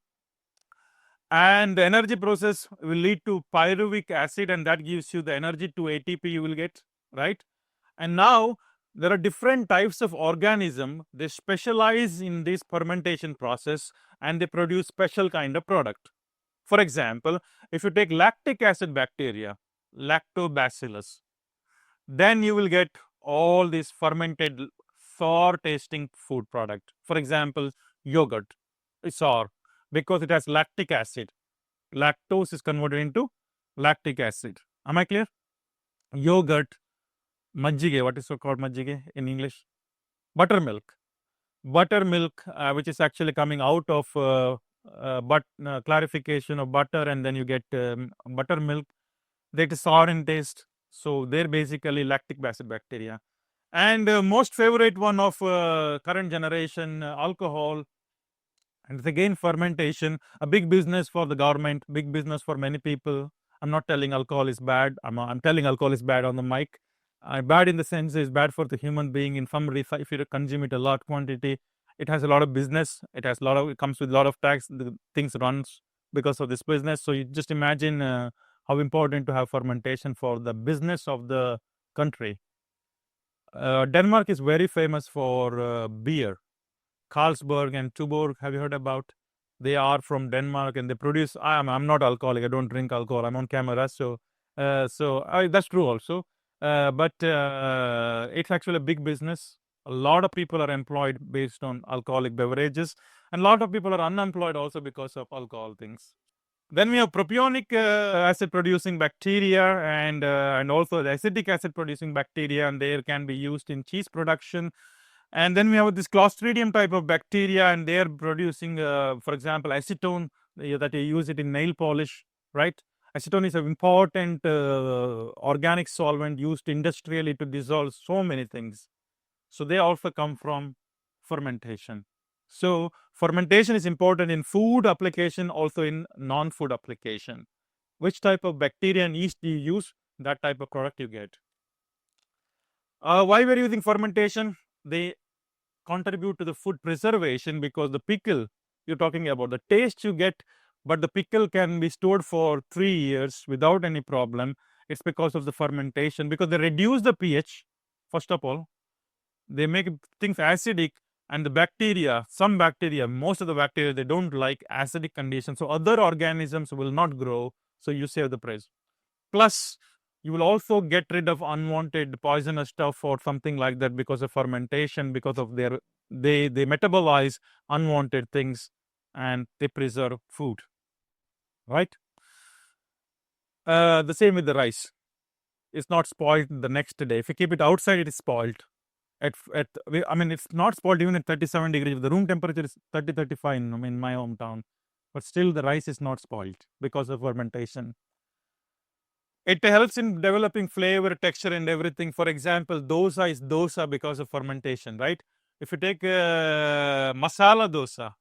And the energy process will lead to pyruvic acid, and that gives you the energy to ATP you will get, right? And now there are different types of organism. They specialize in this fermentation process and they produce special kind of product. For example, if you take lactic acid bacteria, lactobacillus, then you will get all this fermented sour tasting food product. For example, yogurt is sour because it has lactic acid. Lactose is converted into lactic acid. Am I clear? Yogurt, majjige, what is so called majjige in English? Buttermilk. Buttermilk, which is actually coming out of clarification of butter, and then you get buttermilk. That is sour in taste. So they're basically lactic acid bacteria. And most favorite one of current generation, alcohol. And it's again fermentation, a big business for the government, big business for many people. I'm not telling alcohol is bad. I'm telling alcohol is bad on the mic. Bad in the sense is bad for the human being. In summary, if you consume it a lot quantity, it has a lot of business. It comes with a lot of tax. The things runs because of this business. So you just imagine how important to have fermentation for the business of the country. Denmark is very famous for beer. Carlsberg and Tuborg, have you heard about? They are from Denmark and they produce. I'm not alcoholic. I don't drink alcohol. I'm on camera, so that's true also. but it's actually a big business. A lot of people are employed based on alcoholic beverages, and a lot of people are unemployed also because of alcohol things. Then we have propionic acid producing bacteria and also the acetic acid producing bacteria, and they can be used in cheese production. And then we have this Clostridium type of bacteria, and they are producing, for example, acetone that you use it in nail polish, right? Acetone is an important organic solvent used industrially to dissolve so many things. So they also come from fermentation. So fermentation is important in food application, also in non-food application. Which type of bacteria and yeast you use, that type of product you get. Why we're using fermentation? They contribute to the food preservation because the pickle you're talking about, the taste you get, but the pickle can be stored for 3 years without any problem. It's because of the fermentation, because they reduce the pH. First of all, they make things acidic, and the bacteria, some bacteria, most of the bacteria, they don't like acidic conditions, so other organisms will not grow, so you save the price. Plus you will also get rid of unwanted poisonous stuff or something like that because of fermentation, because of their they metabolize unwanted things and they preserve food, right? The same with the rice. It's not spoiled the next day. If you keep it outside, it is spoiled. I mean, it's not spoiled even at 37 degrees. The room temperature is 35 in my hometown, but still the rice is not spoiled because of fermentation. It helps in developing flavor, texture, and everything. For example, dosa is dosa because of fermentation, right? If you take masala dosa,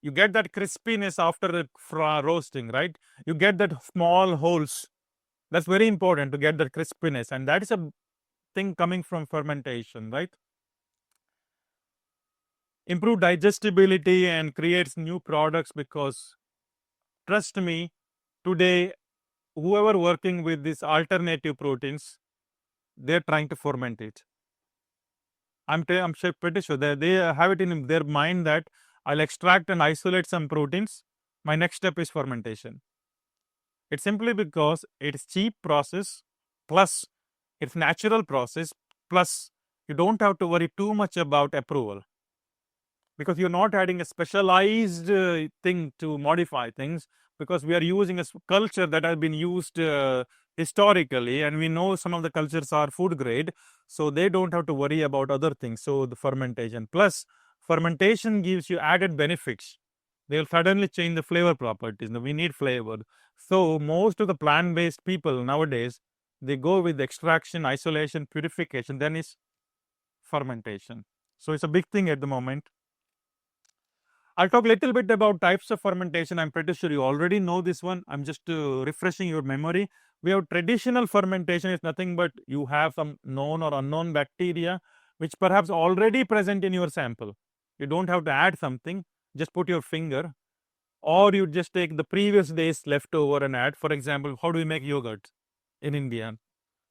you get that crispiness after the roasting, right? You get that small holes. That's very important to get that crispiness, and that is a thing coming from fermentation, right? Improve digestibility and creates new products, because trust me, today whoever working with these alternative proteins, they're trying to ferment it. I'm pretty sure they have it in their mind that I'll extract and isolate some proteins. My next step is fermentation. It's simply because it's cheap process, plus it's natural process, plus you don't have to worry too much about approval, because you're not adding a specialized thing to modify things, because we are using a culture that has been used historically, and we know some of the cultures are food grade, so they don't have to worry about other things. So the fermentation, plus fermentation gives you added benefits. They'll suddenly change the flavor properties. Now we need flavor, so most of the plant-based people nowadays, they go with extraction, isolation, purification, then is fermentation. So it's a big thing at the moment. I'll talk a little bit about types of fermentation. I'm pretty sure you already know this one. I'm just refreshing your memory. We have traditional fermentation. Is nothing but you have some known or unknown bacteria which perhaps already present in your sample. You don't have to add something, just put your finger, or you just take the previous day's leftover and add. For example, how do we make yogurt in India?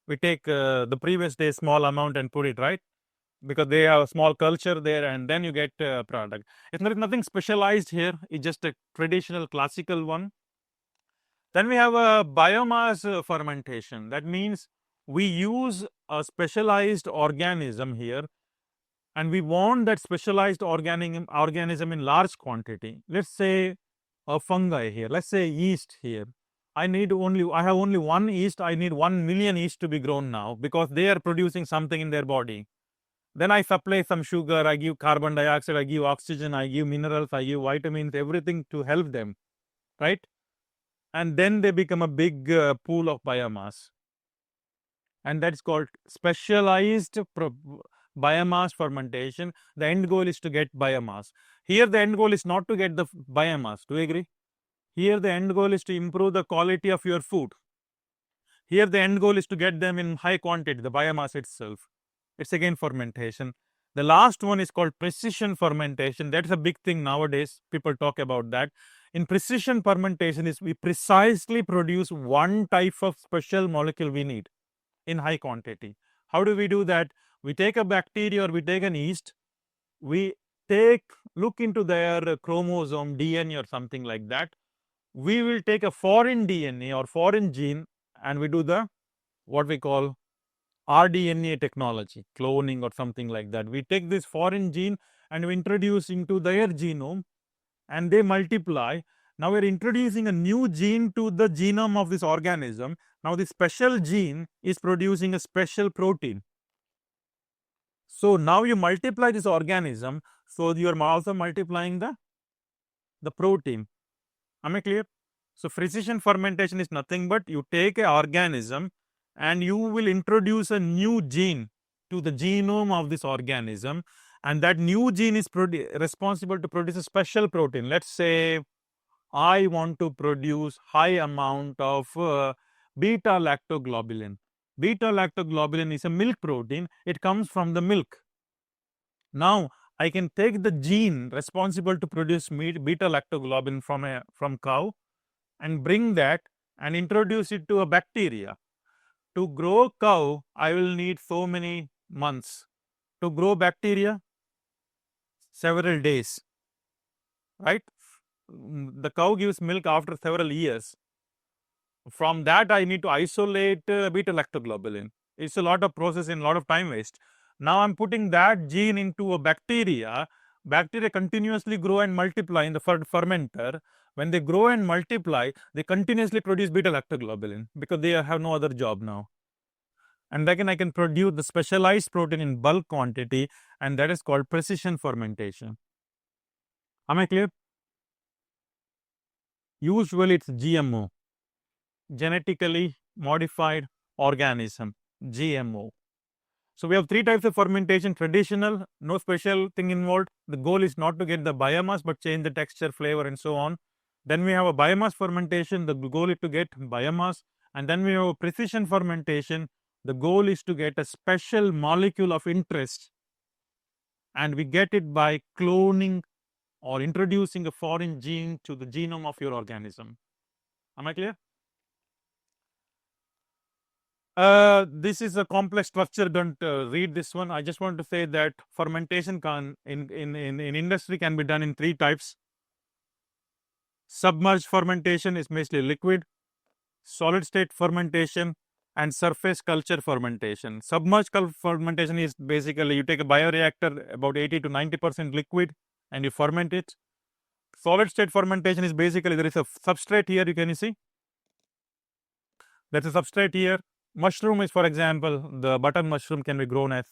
We take the previous day's small amount and put it, right? Because they have a small culture there, and then you get a product. It's nothing specialized here. It's just a traditional classical one. Then we have a biomass fermentation. That means we use a specialized organism here, and we want that specialized organism in large quantity. Let's say a fungi here. Let's say yeast here. I have only one yeast. I need 1 million yeast to be grown now, because they are producing something in their body. Then I supply some sugar, I give carbon dioxide, I give oxygen, I give minerals, I give vitamins, everything to help them, right? And then they become a big pool of biomass. And that's called specialized biomass fermentation. The end goal is to get biomass. Here the end goal is not to get the biomass. Do you agree? Here the end goal is to improve the quality of your food. Here the end goal is to get them in high quantity, the biomass itself. It's again fermentation. The last one is called precision fermentation. That's a big thing nowadays. People talk about that. In precision fermentation is we precisely produce one type of special molecule we need in high quantity. How do we do that? We take a bacteria or we take an yeast, we look into their chromosome, DNA or something like that. We will take a foreign DNA or foreign gene, and we do the what we call rDNA technology, cloning or something like that. We take this foreign gene and we introduce into their genome and they multiply. Now we're introducing a new gene to the genome of this organism. Now this special gene is producing a special protein. So now you multiply this organism, so you are also multiplying the protein. Am I clear? So precision fermentation is nothing but you take a organism and you will introduce a new gene to the genome of this organism, and that new gene is responsible to produce a special protein. Let's say I want to produce high amount of beta lactoglobulin. Beta lactoglobulin is a milk protein. It comes from the milk. Now I can take the gene responsible to produce beta lactoglobulin from cow and bring that and introduce it to a bacteria. To grow cow, I will need so many months. To grow bacteria, several days, right? The cow gives milk after several years. From that, I need to isolate beta lactoglobulin. It's a lot of process and a lot of time waste. Now I'm putting that gene into a bacteria. Bacteria continuously grow and multiply in the fermenter. When they grow and multiply, they continuously produce beta lactoglobulin because they have no other job now. And again, I can produce the specialized protein in bulk quantity, and that is called precision fermentation. Am I clear? Usually it's GMO, genetically modified organism, GMO. So we have three types of fermentation: traditional, no special thing involved. The goal is not to get the biomass but change the texture, flavor and so on. Then we have a biomass fermentation. The goal is to get biomass. And then we have a precision fermentation. The goal is to get a special molecule of interest, and we get it by cloning or introducing a foreign gene to the genome of your organism. Am I clear? This is a complex structure. Don't read this one. I just want to say that fermentation in industry can be done in three types. Submerged fermentation is mostly liquid, solid state fermentation, and surface culture fermentation. Submerged fermentation is basically you take a bioreactor about 80 to 90% liquid and you ferment it. Solid state fermentation is basically there is a substrate here, you can see. There's a substrate here. Mushroom is, for example, the button mushroom can be grown as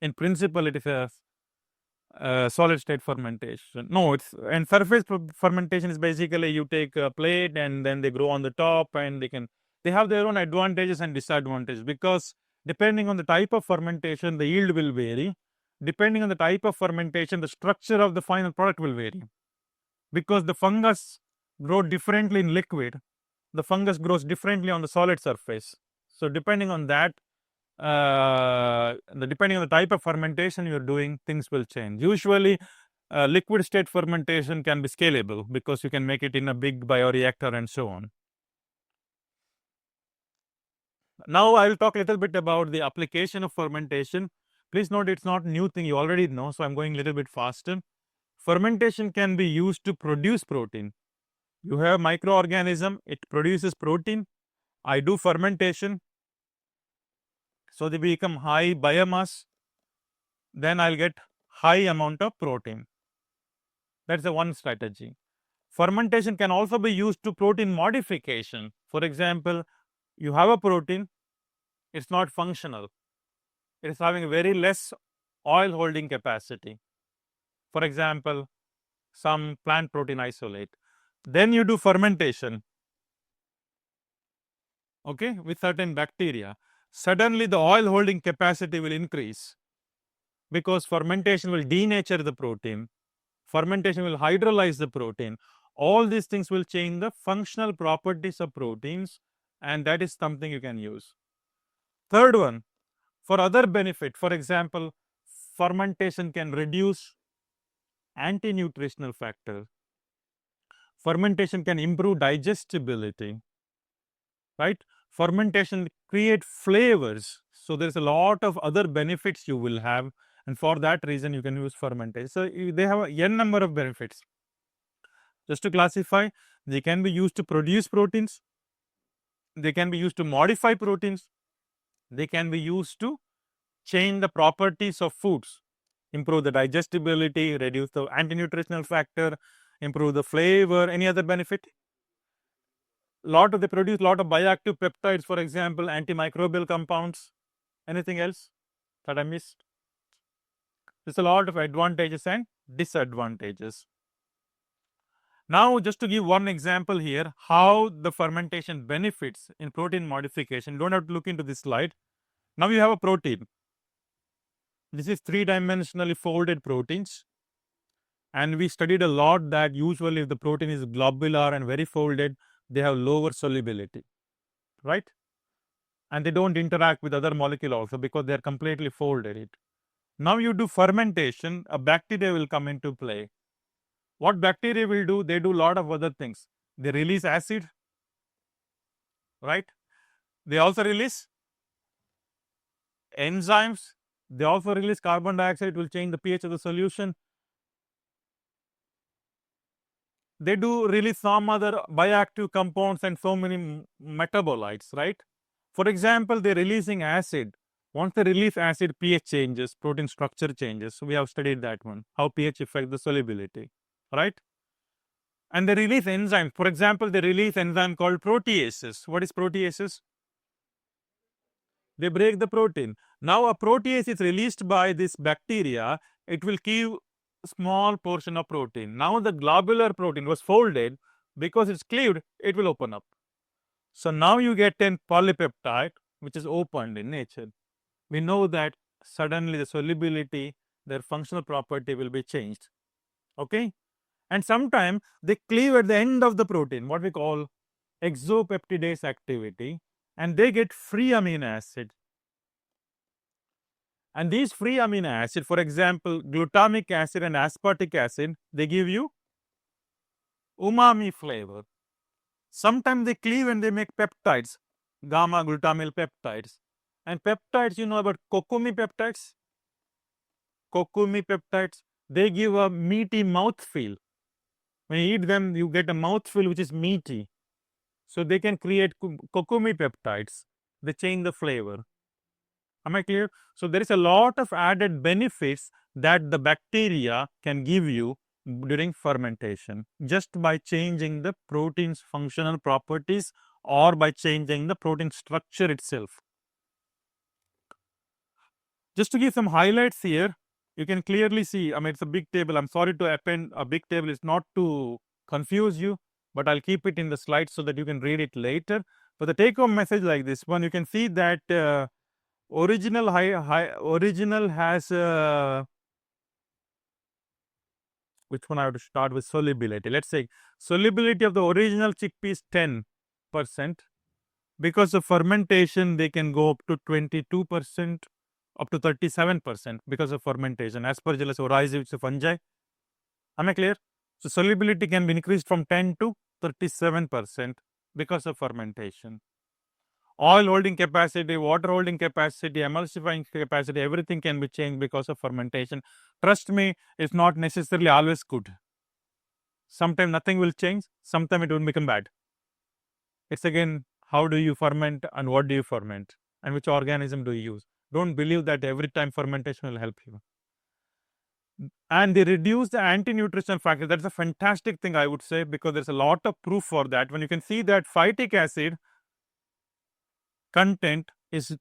in principle, it is a solid state fermentation. No, it's and surface fermentation is basically you take a plate and then they grow on the top, and they have their own advantages and disadvantages, because depending on the type of fermentation, the yield will vary. Depending on the type of fermentation, the structure of the final product will vary, because the fungus grow differently in liquid, the fungus grows differently on the solid surface. So depending on that, depending on the type of fermentation you're doing, things will change. Usually, liquid state fermentation can be scalable because you can make it in a big bioreactor and so on. Now I will talk a little bit about the application of fermentation. Please note it's not a new thing, you already know, so I'm going a little bit faster. Fermentation can be used to produce protein. You have microorganism, it produces protein. I do fermentation, so they become high biomass. Then I'll get high amount of protein. That's the one strategy. Fermentation can also be used to protein modification. For example, you have a protein, it's not functional. It is having very less oil holding capacity. For example, some plant protein isolate. Then you do fermentation, okay, with certain bacteria. Suddenly the oil holding capacity will increase because fermentation will denature the protein. Fermentation will hydrolyze the protein. All these things will change the functional properties of proteins, and that is something you can use. Third one, for other benefit, for example, fermentation can reduce anti-nutritional factors. Fermentation can improve digestibility, right? Fermentation create flavors. So there's a lot of other benefits you will have, and for that reason you can use fermentation. So they have a n number of benefits. Just to classify, they can be used to produce proteins, they can be used to modify proteins, They can be used to change the properties of foods, improve the digestibility, reduce the anti-nutritional factor, improve the flavor. Any other benefit? They produce lot of bioactive peptides, for example, antimicrobial compounds. Anything else that I missed? There's a lot of advantages and disadvantages. Now, just to give one example here, how the fermentation benefits in protein modification. You don't have to look into this slide. Now you have a protein. This is three-dimensionally folded proteins. And we studied a lot that usually if the protein is globular and very folded, they have lower solubility, right? And they don't interact with other molecule also because they are completely folded. Now you do fermentation, a bacteria will come into play. What bacteria will do? They do a lot of other things. They release acid, right? They also release enzymes. They also release carbon dioxide. It will change the pH of the solution. They do release some other bioactive compounds and so many metabolites, right? For example, they're releasing acid. Once they release acid, pH changes, protein structure changes. So we have studied that one, how pH affects the solubility, right? And they release enzymes. For example, they release enzyme called proteases. What is proteases? They break the protein. Now a protease is released by this bacteria. It will give small portion of protein. Now the globular protein was folded. Because it's cleaved, it will open up. So now you get a polypeptide which is opened in nature. We know that suddenly the solubility, their functional property will be changed. Okay? And sometimes they cleave at the end of the protein, what we call exopeptidase activity, and they get free amino acid. And these free amino acid, for example, glutamic acid and aspartic acid, they give you umami flavor. Sometimes they cleave and they make peptides, gamma glutamyl peptides. And peptides, you know about kokumi peptides? Kokumi peptides, they give a meaty mouthfeel. When you eat them, you get a mouthfeel which is meaty. So they can create kokumi peptides. They change the flavor. Am I clear? So there is a lot of added benefits that the bacteria can give you during fermentation just by changing the protein's functional properties or by changing the protein structure itself. Just to give some highlights here, you can clearly see, I mean, it's a big table. I'm sorry to append a big table. It's not to confuse you, but I'll keep it in the slides so that you can read it later. But the take-home message like this one, you can see that original has which one I have to start with? Solubility. Let's say solubility of the original chickpea is 10%. Because of fermentation, they can go up to 22%, up to 37% because of fermentation. Aspergillus oryzae, which is a fungi. Am I clear? So solubility can be increased from 10 to 37% because of fermentation. Oil holding capacity, water holding capacity, emulsifying capacity, everything can be changed because of fermentation. Trust me, it's not necessarily always good. Sometimes nothing will change, sometimes it will become bad. It's again, how do you ferment and what do you ferment and which organism do you use? Don't believe that every time fermentation will help you. And they reduce the anti-nutrition factor. That's a fantastic thing, I would say, because there's a lot of proof for that. When you can see that phytic acid content is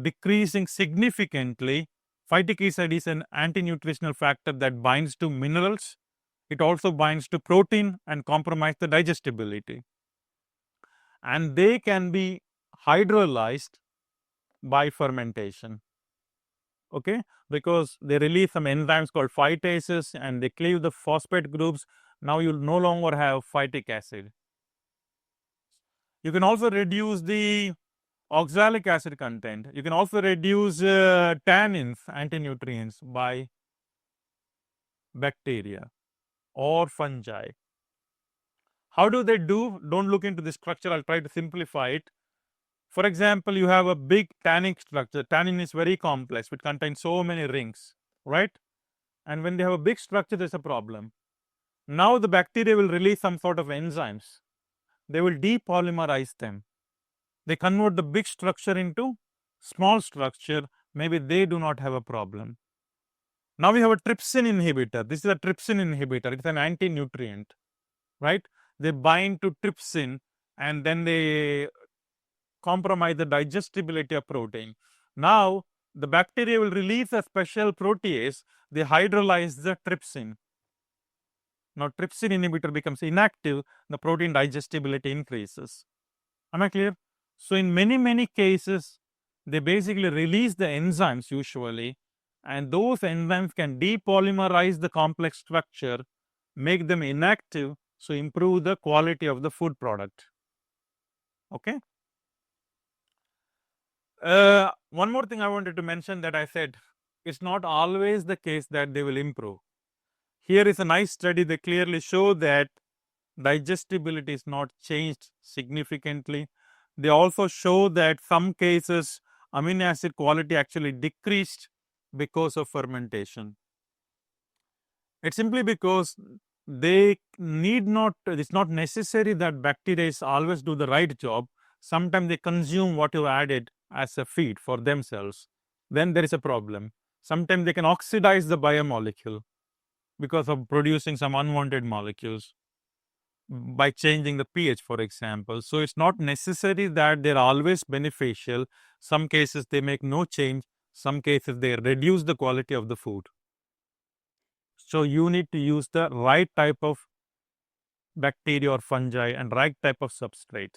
decreasing significantly. Phytic acid is an anti-nutritional factor that binds to minerals. It also binds to protein and compromise the digestibility. And they can be hydrolyzed by fermentation. Okay, because they release some enzymes called phytases and they cleave the phosphate groups. Now you no longer have phytic acid. You can also reduce the oxalic acid content. You can also reduce tannins, anti-nutrients by bacteria or fungi. How do they do? Don't look into the structure. I'll try to simplify it. For example, you have a big tannic structure. Tannin is very complex. It contains so many rings, right? And when they have a big structure, there's a problem. Now the bacteria will release some sort of enzymes. They will depolymerize them. They convert the big structure into small structure, maybe they do not have a problem. Now we have a trypsin inhibitor. This is a trypsin inhibitor. It's an anti-nutrient, right? They bind to trypsin and then they compromise the digestibility of protein. Now the bacteria will release a special protease. They hydrolyze the trypsin. Now trypsin inhibitor becomes inactive. The protein digestibility increases. Am I clear? So in many cases, they basically release the enzymes usually, and those enzymes can depolymerize the complex structure, make them inactive, so improve the quality of the food product. Okay. One more thing I wanted to mention that I said, it's not always the case that they will improve. Here is a nice study. They clearly show that digestibility is not changed significantly. They also show that some cases amino acid quality actually decreased because of fermentation. It's simply because they need not, it's not necessary that bacteria always do the right job. Sometimes they consume what you added as a feed for themselves. Then there is a problem. Sometimes they can oxidize the biomolecule because of producing some unwanted molecules by changing the pH, for example. So it's not necessary that they're always beneficial. Some cases they make no change. Some cases they reduce the quality of the food. So you need to use the right type of bacteria or fungi and right type of substrate.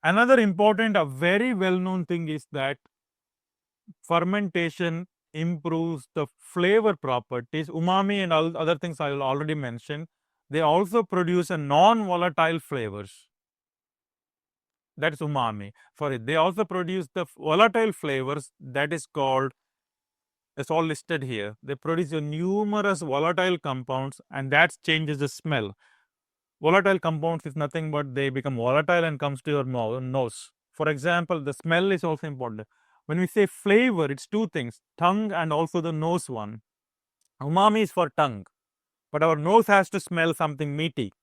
Another important, a very well-known thing is that fermentation improves the flavor properties. Umami and all other things I will already mention. They also produce a non-volatile flavors. That is umami. Sorry, they also produce the volatile flavors that is called, it's all listed here. They produce numerous volatile compounds and that changes the smell. Volatile compounds is nothing but they become volatile and comes to your nose. For example, the smell is also important. When we say flavor, it's two things, tongue and also the nose one. Umami is for tongue, but our nose has to smell something meaty,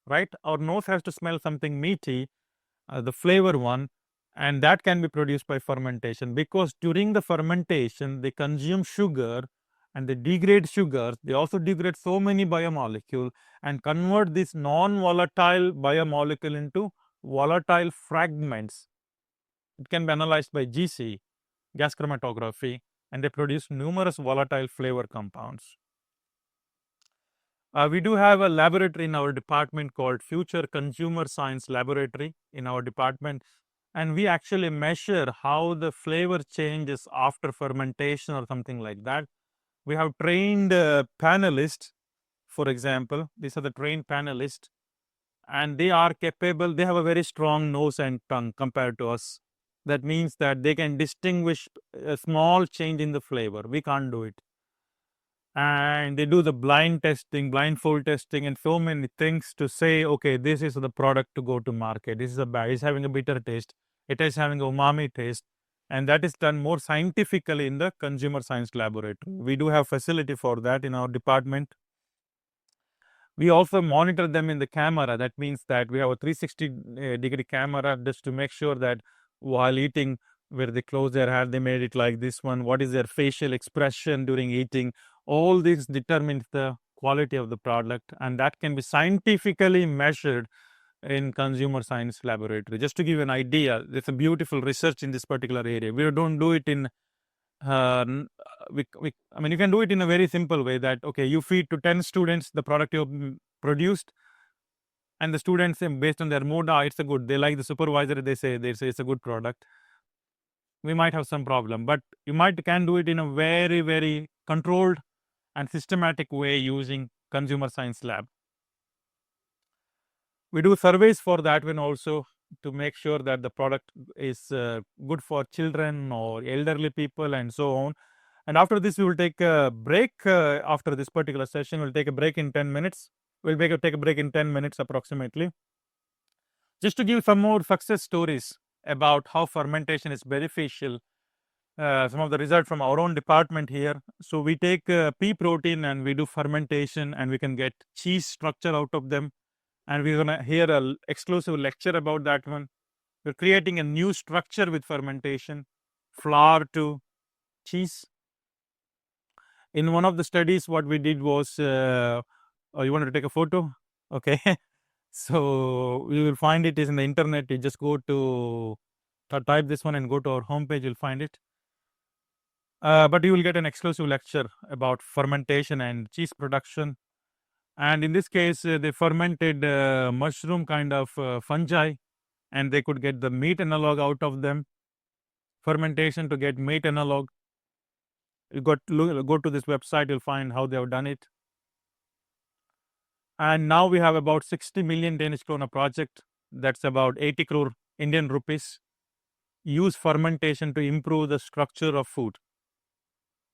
right? Our nose has to smell something meaty, the flavor one, and that can be produced by fermentation, because during the fermentation they consume sugar and they degrade sugars. They also degrade so many biomolecules and convert this non-volatile biomolecule into volatile fragments. It can be analyzed by GC, gas chromatography, and they produce numerous volatile flavor compounds. We do have a laboratory in our department called Future Consumer Science Laboratory in our department, and we actually measure how the flavor changes after fermentation or something like that. We have trained panelists, for example. These are the trained panelists, and they are capable, they have a very strong nose and tongue compared to us. That means that they can distinguish a small change in the flavor. We can't do it. And they do the blind testing, blindfold testing, and so many things to say, okay, this is the product to go to market. This is a bad, it's having a bitter taste. It is having a umami taste. And that is done more scientifically in the consumer science laboratory. We do have facility for that in our department. We also monitor them in the camera. That means that we have a 360-degree camera just to make sure that while eating, where they close their hand, they made it like this one. What is their facial expression during eating? All this determines the quality of the product, and that can be scientifically measured in consumer science laboratory. Just to give you an idea, there's a beautiful research in this particular area. We don't do it in I mean, you can do it in a very simple way that, okay, you feed to 10 students the product you produced, and the students, based on their mood, it's a good, they like the supervisor, they say it's a good product. We might have some problem, but you can do it in a very controlled and systematic way using consumer science lab. We do surveys for that one also, to make sure that the product is good for children or elderly people and so on. And after this, we will take a break. After this particular session, we'll take a break in 10 minutes. We'll take a break in 10 minutes approximately. Just to give some more success stories about how fermentation is beneficial. Some of the results from our own department here. So we take pea protein and we do fermentation, and we can get cheese structure out of them. And we're going to hear an exclusive lecture about that one. We're creating a new structure with fermentation, flour to cheese. In one of the studies, what we did was, oh, you wanted to take a photo? Okay. So you will find it is in the internet. You just go to type this one and go to our homepage, you'll find it. But you will get an exclusive lecture about fermentation and cheese production. And in this case, they fermented mushroom kind of fungi, and they could get the meat analog out of them. Fermentation to get meat analog. You go to this website, you'll find how they have done it. And now we have about 60 million Danish krona project. That's about 80 crore Indian rupees. Use fermentation to improve the structure of food.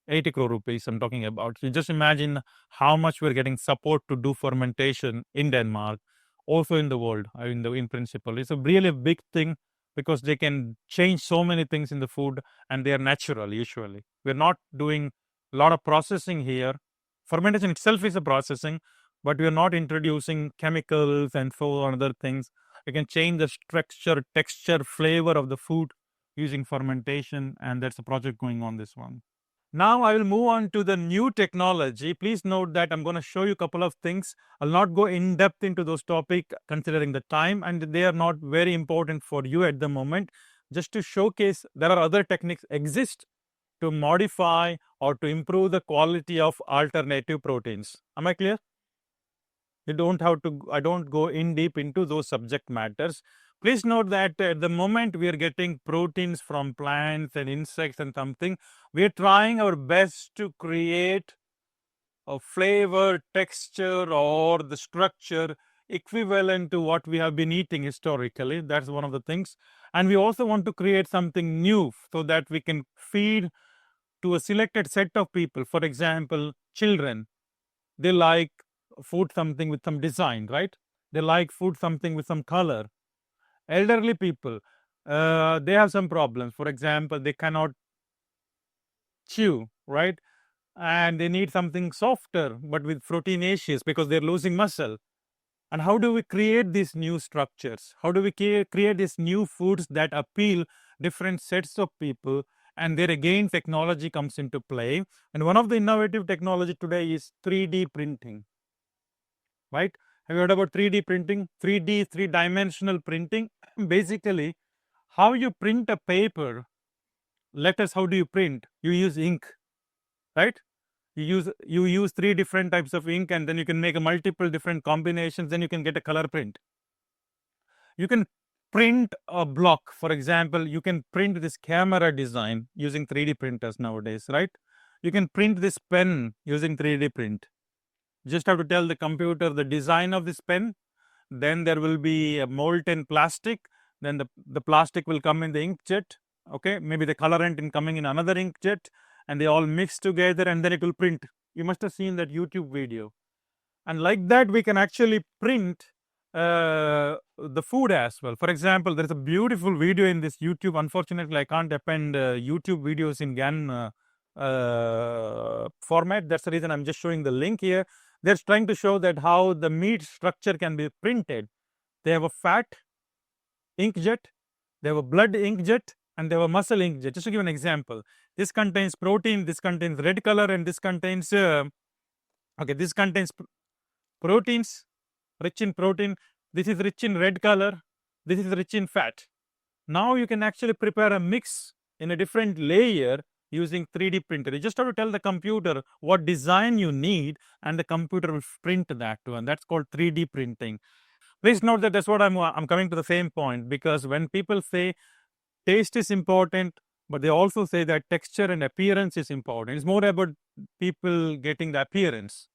80 crore rupees I'm talking about. So just imagine how much we're getting support to do fermentation in Denmark, also in the world, in principle. It's a really big thing because they can change so many things in the food and they are natural usually. We're not doing a lot of processing here. Fermentation itself is a processing, but we're not introducing chemicals and so on other things. We can change the structure, texture, flavor of the food using fermentation, and that's a project going on this one. Now I will move on to the new technology. Please note that I'm going to show you a couple of things. I'll not go in depth into those topics considering the time, and they are not very important for you at the moment. Just to showcase there are other techniques exist to modify or to improve the quality of alternative proteins. Am I clear? I don't go in deep into those subject matters. Please note that at the moment we are getting proteins from plants and insects and something. We are trying our best to create a flavor, texture, or the structure equivalent to what we have been eating historically. That's one of the things. And we also want to create something new so that we can feed to a selected set of people. For example, children, they like food something with some design, right? They like food something with some color. Elderly people, they have some problems. For example, they cannot chew, right? And they need something softer, but with proteinaceous because they're losing muscle. And how do we create these new structures? How do we create these new foods that appeal different sets of people? And there again, technology comes into play. And one of the innovative technology today is 3D printing, right? Have you heard about 3D printing? 3D, three-dimensional printing. Basically, how you print a paper. Letters, how do you print? You use ink, right? You use three different types of ink, and then you can make a multiple different combinations, then you can get a color print. You can print a block. For example, you can print this camera design using 3D printers nowadays, right? You can print this pen using 3D print. Just have to tell the computer the design of this pen, then there will be a molten plastic, then the plastic will come in the inkjet, okay, maybe the colorant in coming in another inkjet, and they all mix together and then it will print. You must have seen that YouTube video. And like that we can actually print the food as well. For example, there's a beautiful video in this YouTube. Unfortunately, I can't append YouTube videos in GAN format. That's the reason I'm just showing the link here. They're trying to show that how the meat structure can be printed. They have a fat inkjet, they have a blood inkjet, and they have a muscle inkjet. Just to give an example, this contains protein, this contains red color, and this contains this contains proteins, rich in protein. This is rich in red color. This is rich in fat. Now you can actually prepare a mix in a different layer using 3D printer. You just have to tell the computer what design you need, and the computer will print that one. That's called 3D printing. Please note that that's what I'm coming to the same point, because when people say taste is important, but they also say that texture and appearance is important. It's more about people getting the appearance.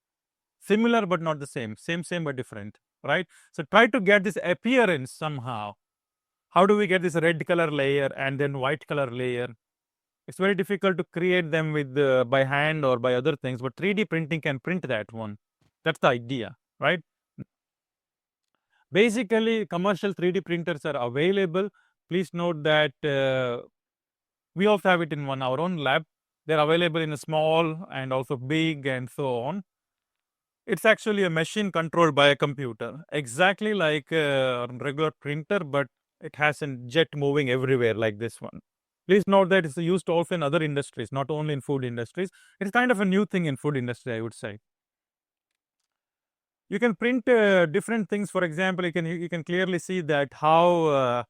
Similar but not the same. Same but different, right? So try to get this appearance somehow. How do we get this red color layer and then white color layer? It's very difficult to create them with by hand or by other things, but 3D printing can print that one. That's the idea, right? Basically, commercial 3D printers are available. Please note that we also have it in our own lab. They're available in a small and also big and so on. It's actually a machine controlled by a computer, exactly like a regular printer, but it has a jet moving everywhere like this one. Please note that it's used also in other industries, not only in food industries. It's kind of a new thing in food industry, I would say. You can print different things. For example, you can clearly see that how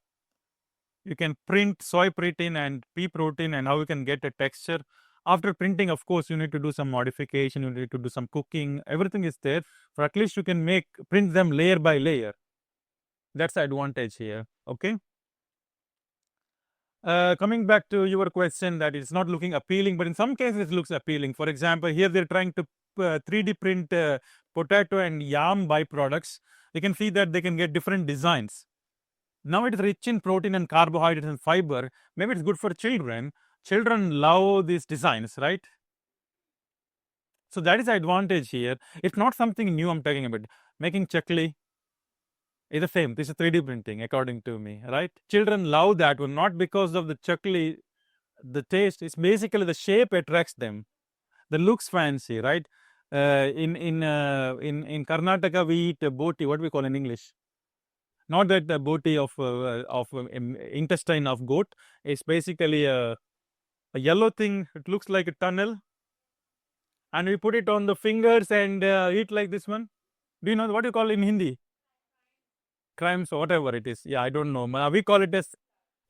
you can print soy protein and pea protein and how you can get a texture. After printing, of course, you need to do some modification, you need to do some cooking, everything is there. For at least you can print them layer by layer. That's the advantage here. Okay. Coming back to your question that it's not looking appealing, but in some cases it looks appealing. For example, here they're trying to 3D print potato and yam byproducts. You can see that they can get different designs. Now it is rich in protein and carbohydrates and fiber. Maybe it's good for children. Children love these designs, right? So that is the advantage here. It's not something new I'm talking about. Making chakli is the same. This is 3D printing, according to me, right? Children love that one, not because of the chakli, the taste. It's basically the shape attracts them. The looks fancy, right? In Karnataka, we eat boti. What we call in English? Not that the boti of intestine of goat. It's basically a yellow thing. It looks like a tunnel, and we put it on the fingers and eat like this one. Do you know what you call in Hindi? Crimes, whatever it is. Yeah, I don't know. We call it as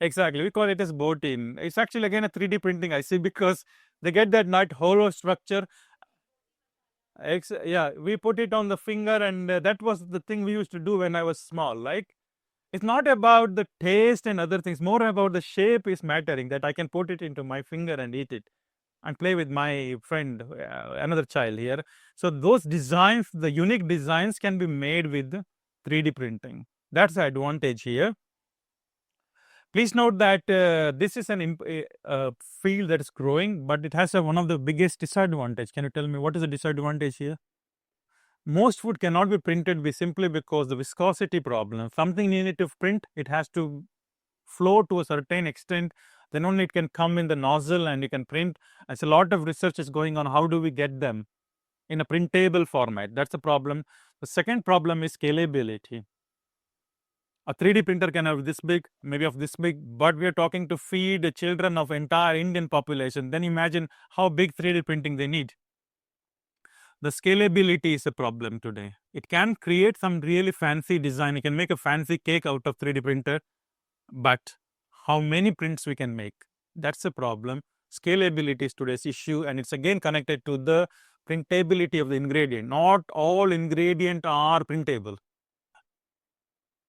exactly. We call it as botin. It's actually again a 3D printing. I see because they get that nut hollow structure. Yeah, we put it on the finger, and that was the thing we used to do when I was small. Like, it's not about the taste and other things. More about the shape is mattering. That I can put it into my finger and eat it, and play with my friend, another child here. So those designs, the unique designs, can be made with 3D printing. That's the advantage here. Please note that this is an field that is growing, but it has one of the biggest disadvantage. Can you tell me what is the disadvantage here? Most food cannot be printed simply because the viscosity problem. Something you need to print, it has to flow to a certain extent. Then only it can come in the nozzle and you can print. As a lot of research is going on, how do we get them in a printable format? That's the problem. The second problem is scalability. A 3D printer can have this big, maybe of this big, but we are talking to feed the children of entire Indian population. Then imagine how big 3D printing they need. The scalability is a problem today. It can create some really fancy design. You can make a fancy cake out of 3D printer, but how many prints we can make? That's a problem. Scalability is today's issue, and it's again connected to the printability of the ingredient. Not all ingredients are printable.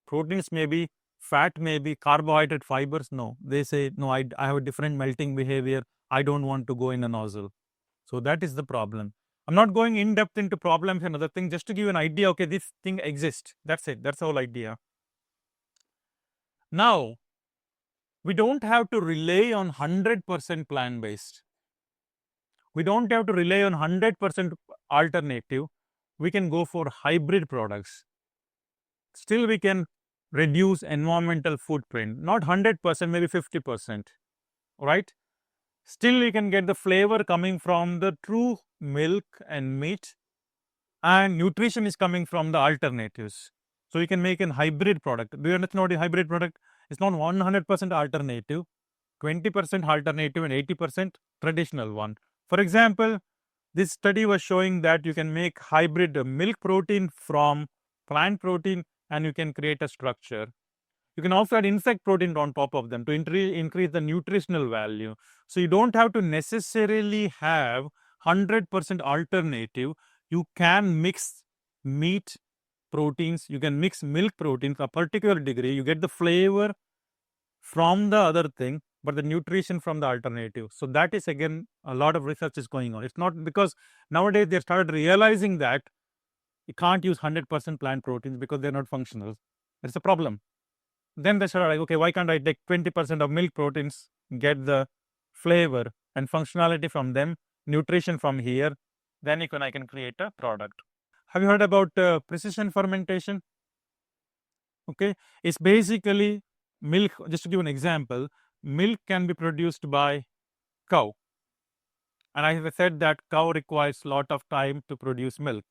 Proteins may be, fat may be, carbohydrate, fibers, no. They say, no, I have a different melting behavior. I don't want to go in a nozzle. So that is the problem. I'm not going in depth into problems and other things, just to give you an idea, okay, this thing exists. That's it. That's the whole idea. Now, we don't have to rely on 100% plant-based. We don't have to rely on 100% alternative. We can go for hybrid products. Still, we can reduce environmental footprint, not 100%, maybe 50%, right? Still, we can get the flavor coming from the true milk and meat, and nutrition is coming from the alternatives. So you can make a hybrid product. Do you understand what a hybrid product? It's not 100% alternative, 20% alternative and 80% traditional one. For example, this study was showing that you can make hybrid milk protein from plant protein and you can create a structure. You can also add insect protein on top of them to increase the nutritional value. So you don't have to necessarily have 100% alternative. You can mix meat proteins, you can mix milk proteins a particular degree. You get the flavor from the other thing, but the nutrition from the alternative. So that is again a lot of research is going on. It's not because nowadays they started realizing that you can't use 100% plant proteins because they're not functional. It's a problem. Then they started like, okay, why can't I take 20% of milk proteins, get the flavor and functionality from them, nutrition from here, then I can create a product. Have you heard about precision fermentation? Okay, it's basically milk. Just to give an example, milk can be produced by cow, and I have said that cow requires a lot of time to produce milk.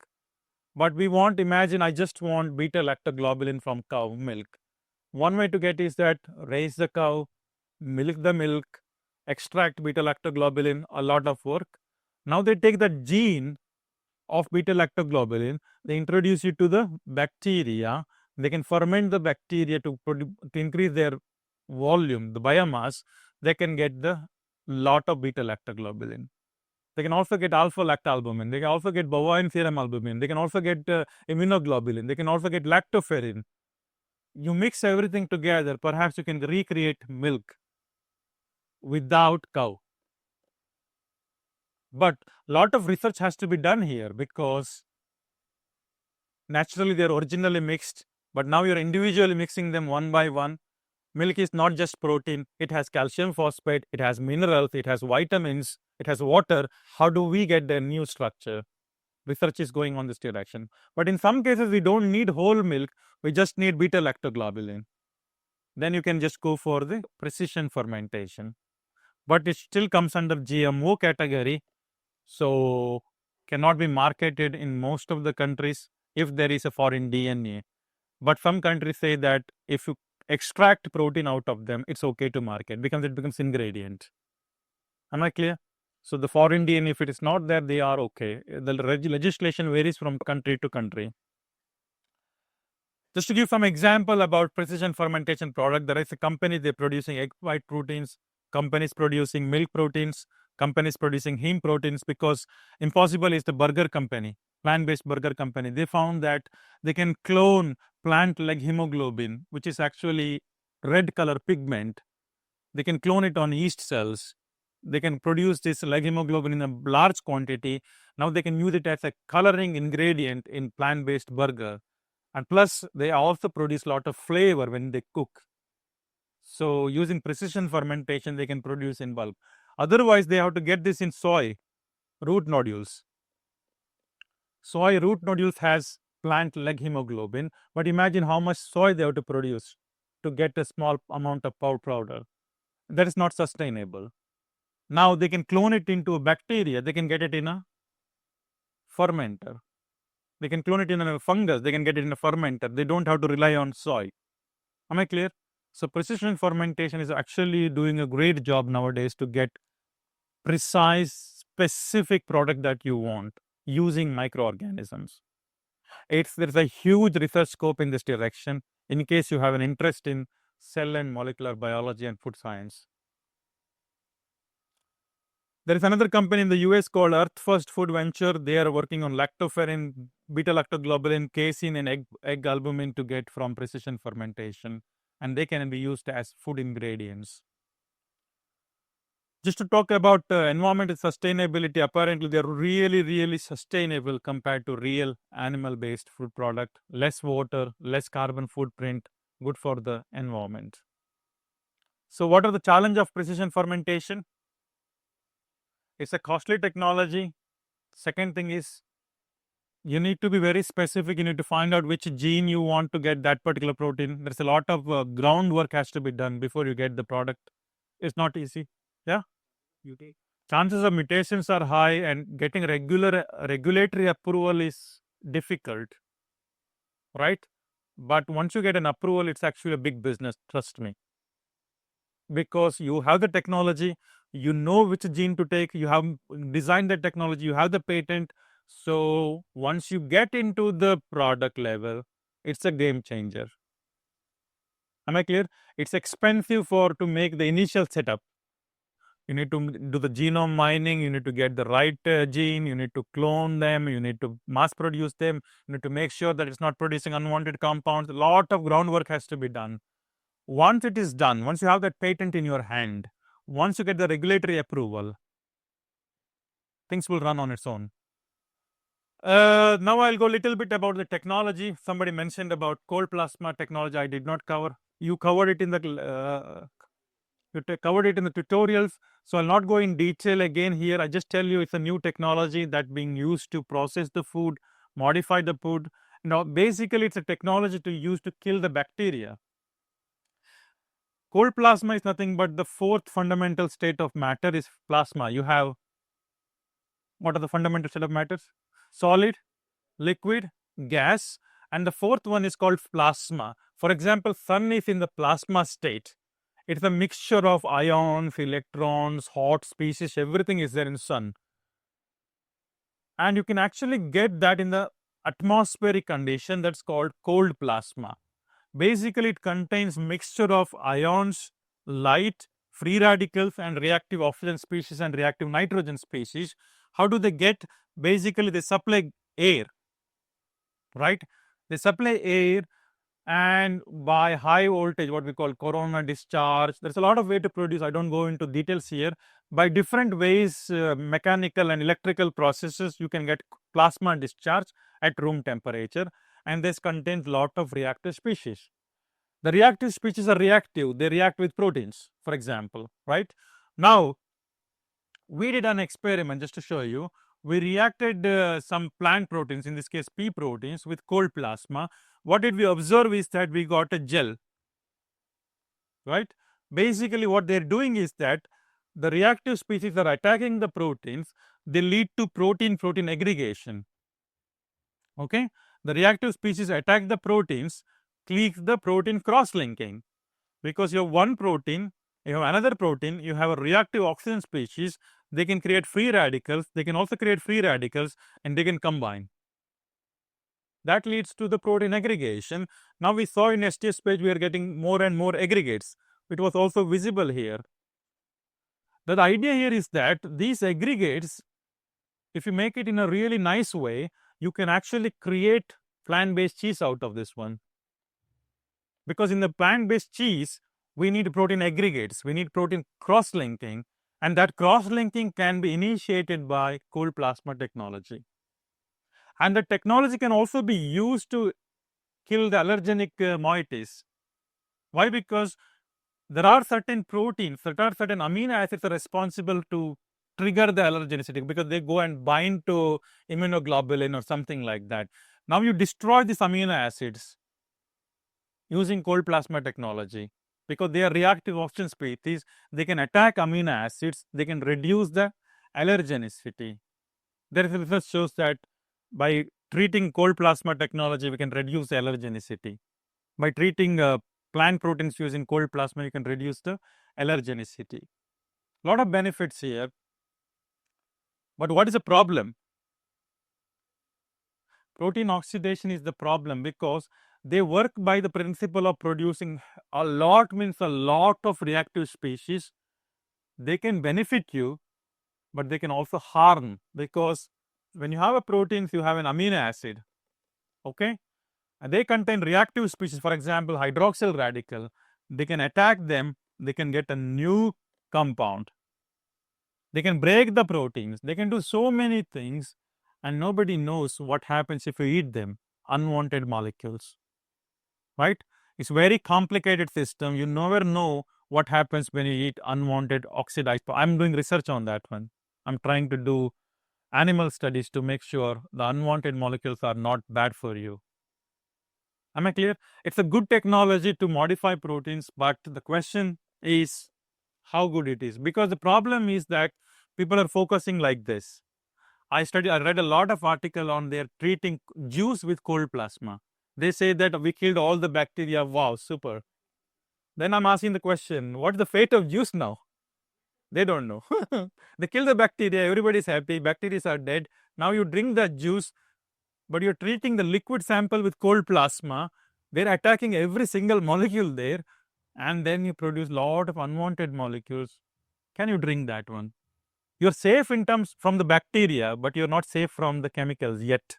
But we imagine I just want beta lactoglobulin from cow milk. One way to get is that raise the cow, milk the milk, extract beta lactoglobulin, a lot of work. Now they take the gene of beta lactoglobulin, they introduce it to the bacteria. They can ferment the bacteria to increase their volume, the biomass. They can get the lot of beta lactoglobulin. They can also get alpha lactalbumin. They can also get bovine serum albumin. They can also get immunoglobulin. They can also get lactoferrin. You mix everything together, perhaps you can recreate milk without cow. But a lot of research has to be done here because naturally they are originally mixed, but now you're individually mixing them one by one. Milk is not just protein, it has calcium phosphate, it has minerals, it has vitamins, it has water. How do we get the new structure? Research is going on this direction. But in some cases, we don't need whole milk, we just need beta lactoglobulin. Then you can just go for the precision fermentation. But it still comes under GMO category, so cannot be marketed in most of the countries if there is a foreign DNA. But some countries say that if you extract protein out of them, it's okay to market because it becomes ingredient. Am I clear? So the foreign DNA, if it is not there, they are okay. The legislation varies from country to country. Just to give some example about precision fermentation product, there is a company, they're producing egg white proteins, companies producing milk proteins, companies producing heme proteins, because Impossible is the burger company, plant-based burger company. They found that they can clone plant like hemoglobin, which is actually red color pigment. They can clone it on yeast cells. They can produce this like hemoglobin in a large quantity. Now they can use it as a coloring ingredient in plant-based burger. And plus, they also produce a lot of flavor when they cook. So, using precision fermentation, they can produce in bulk. Otherwise, they have to get this in soy root nodules. Soy root nodules has plant like hemoglobin, but imagine how much soy they have to produce to get a small amount of powder. That is not sustainable. Now, they can clone it into a bacteria. They can get it in a fermenter. They can clone it in a fungus. They can get it in a fermenter. They don't have to rely on soy. Am I clear? So precision fermentation is actually doing a great job nowadays to get precise, specific product that you want using microorganisms. There's a huge research scope in this direction in case you have an interest in cell and molecular biology and food science. There is another company in the US called Earth First Food Venture. They are working on lactoferrin, beta lactoglobulin, casein, and egg albumin to get from precision fermentation, and they can be used as food ingredients. Just to talk about environmental sustainability, apparently they're really sustainable compared to real animal-based food product. Less water, less carbon footprint, good for the environment. So what are the challenge of precision fermentation? It's a costly technology. Second thing is you need to be very specific. You need to find out which gene you want to get that particular protein. There's a lot of groundwork has to be done before you get the product. It's not easy. Yeah. Chances of mutations are high, and getting regulatory approval is difficult, right? But once you get an approval, it's actually a big business. Trust me. Because you have the technology, you know which gene to take, you have designed the technology, you have the patent. So once you get into the product level, it's a game changer. Am I clear? It's expensive to make the initial setup. You need to do the genome mining, you need to get the right gene, you need to clone them, you need to mass produce them, you need to make sure that it's not producing unwanted compounds. A lot of groundwork has to be done. Once it is done, once you have that patent in your hand, once you get the regulatory approval, things will run on its own. Now I'll go a little bit about the technology. Somebody mentioned about cold plasma technology. I did not cover. You covered it in the tutorials. So I'll not go in detail again here. I just tell you it's a new technology that being used to process the food, modify the food. Now basically it's a technology to use to kill the bacteria. Cold plasma is nothing but the fourth fundamental state of matter is plasma. You have, what are the fundamental state of matters? Solid, liquid, gas, and the fourth one is called plasma. For example, sun is in the plasma state. It's a mixture of ions, electrons, hot species, everything is there in sun. And you can actually get that in the atmospheric condition, that's called cold plasma. Basically, it contains mixture of ions, light, free radicals, and reactive oxygen species and reactive nitrogen species. How do they get? Basically, they supply air, right? They supply air, and by high voltage, what we call corona discharge. There's a lot of way to produce. I don't go into details here. By different ways, mechanical and electrical processes, you can get plasma discharge at room temperature, and this contains lot of reactive species. The reactive species are reactive. They react with proteins, for example, right? Now, we did an experiment just to show you. We reacted some plant proteins, in this case pea proteins, with cold plasma. What did we observe is that we got a gel, right? Basically, what they're doing is that the reactive species are attacking the proteins. They lead to protein-protein aggregation. Okay, the reactive species attack the proteins, cleave the protein cross-linking. Because you have one protein, you have another protein, you have a reactive oxygen species, they can create free radicals, they can also create free radicals, and they can combine. That leads to the protein aggregation. Now we saw in STS page we are getting more and more aggregates. It was also visible here. The idea here is that these aggregates, if you make it in a really nice way, you can actually create plant-based cheese out of this one. Because in the plant-based cheese, we need protein aggregates, we need protein cross-linking, and that cross-linking can be initiated by cold plasma technology. And the technology can also be used to kill the allergenic moieties. Why? Because there are certain proteins, there are certain amino acids are responsible to trigger the allergenicity because they go and bind to immunoglobulin or something like that. Now you destroy these amino acids using cold plasma technology because they are reactive oxygen species. They can attack amino acids, they can reduce the allergenicity. There is research shows that by treating cold plasma technology, we can reduce the allergenicity. By treating plant proteins using cold plasma, you can reduce the allergenicity. Lot of benefits here. But what is the problem? Protein oxidation is the problem because they work by the principle of producing a lot, means a lot of reactive species. They can benefit you, but they can also harm, because when you have a proteins, you have an amino acid, okay, and they contain reactive species, for example, hydroxyl radical. They can attack them, they can get a new compound, they can break the proteins, they can do so many things, and nobody knows what happens if you eat them. Unwanted molecules, right? It's very complicated system. You never know what happens when you eat unwanted oxidized. I'm doing research on that one. I'm trying to do animal studies to make sure the unwanted molecules are not bad for you. Am I clear? It's a good technology to modify proteins, but the question is how good it is. Because the problem is that people are focusing like this. I read a lot of article on their treating juice with cold plasma. They say that we killed all the bacteria. Wow, super. Then I'm asking the question, what's the fate of juice now? They don't know. They kill the bacteria, everybody's happy, bacteria are dead. Now you drink that juice, but you're treating the liquid sample with cold plasma. They're attacking every single molecule there, and then you produce a lot of unwanted molecules. Can you drink that one? You're safe in terms from the bacteria, but you're not safe from the chemicals yet.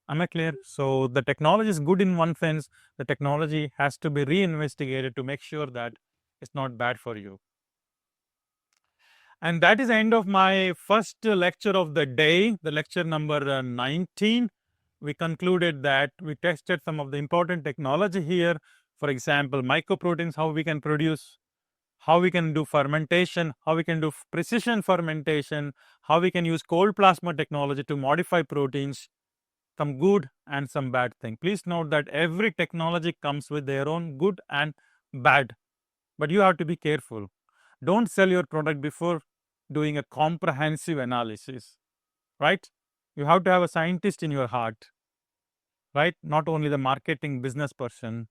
Am I clear? So the technology is good in one sense. The technology has to be reinvestigated to make sure that it's not bad for you. And that is the end of my first lecture of the day, the lecture number 19. We concluded that we tested some of the important technology here. For example, mycoproteins, how we can produce, how we can do fermentation, how we can do precision fermentation, how we can use cold plasma technology to modify proteins, some good and some bad thing. Please note that every technology comes with their own good and bad, but you have to be careful. Don't sell your product before doing a comprehensive analysis, right? You have to have a scientist in your heart, right? Not only the marketing business person.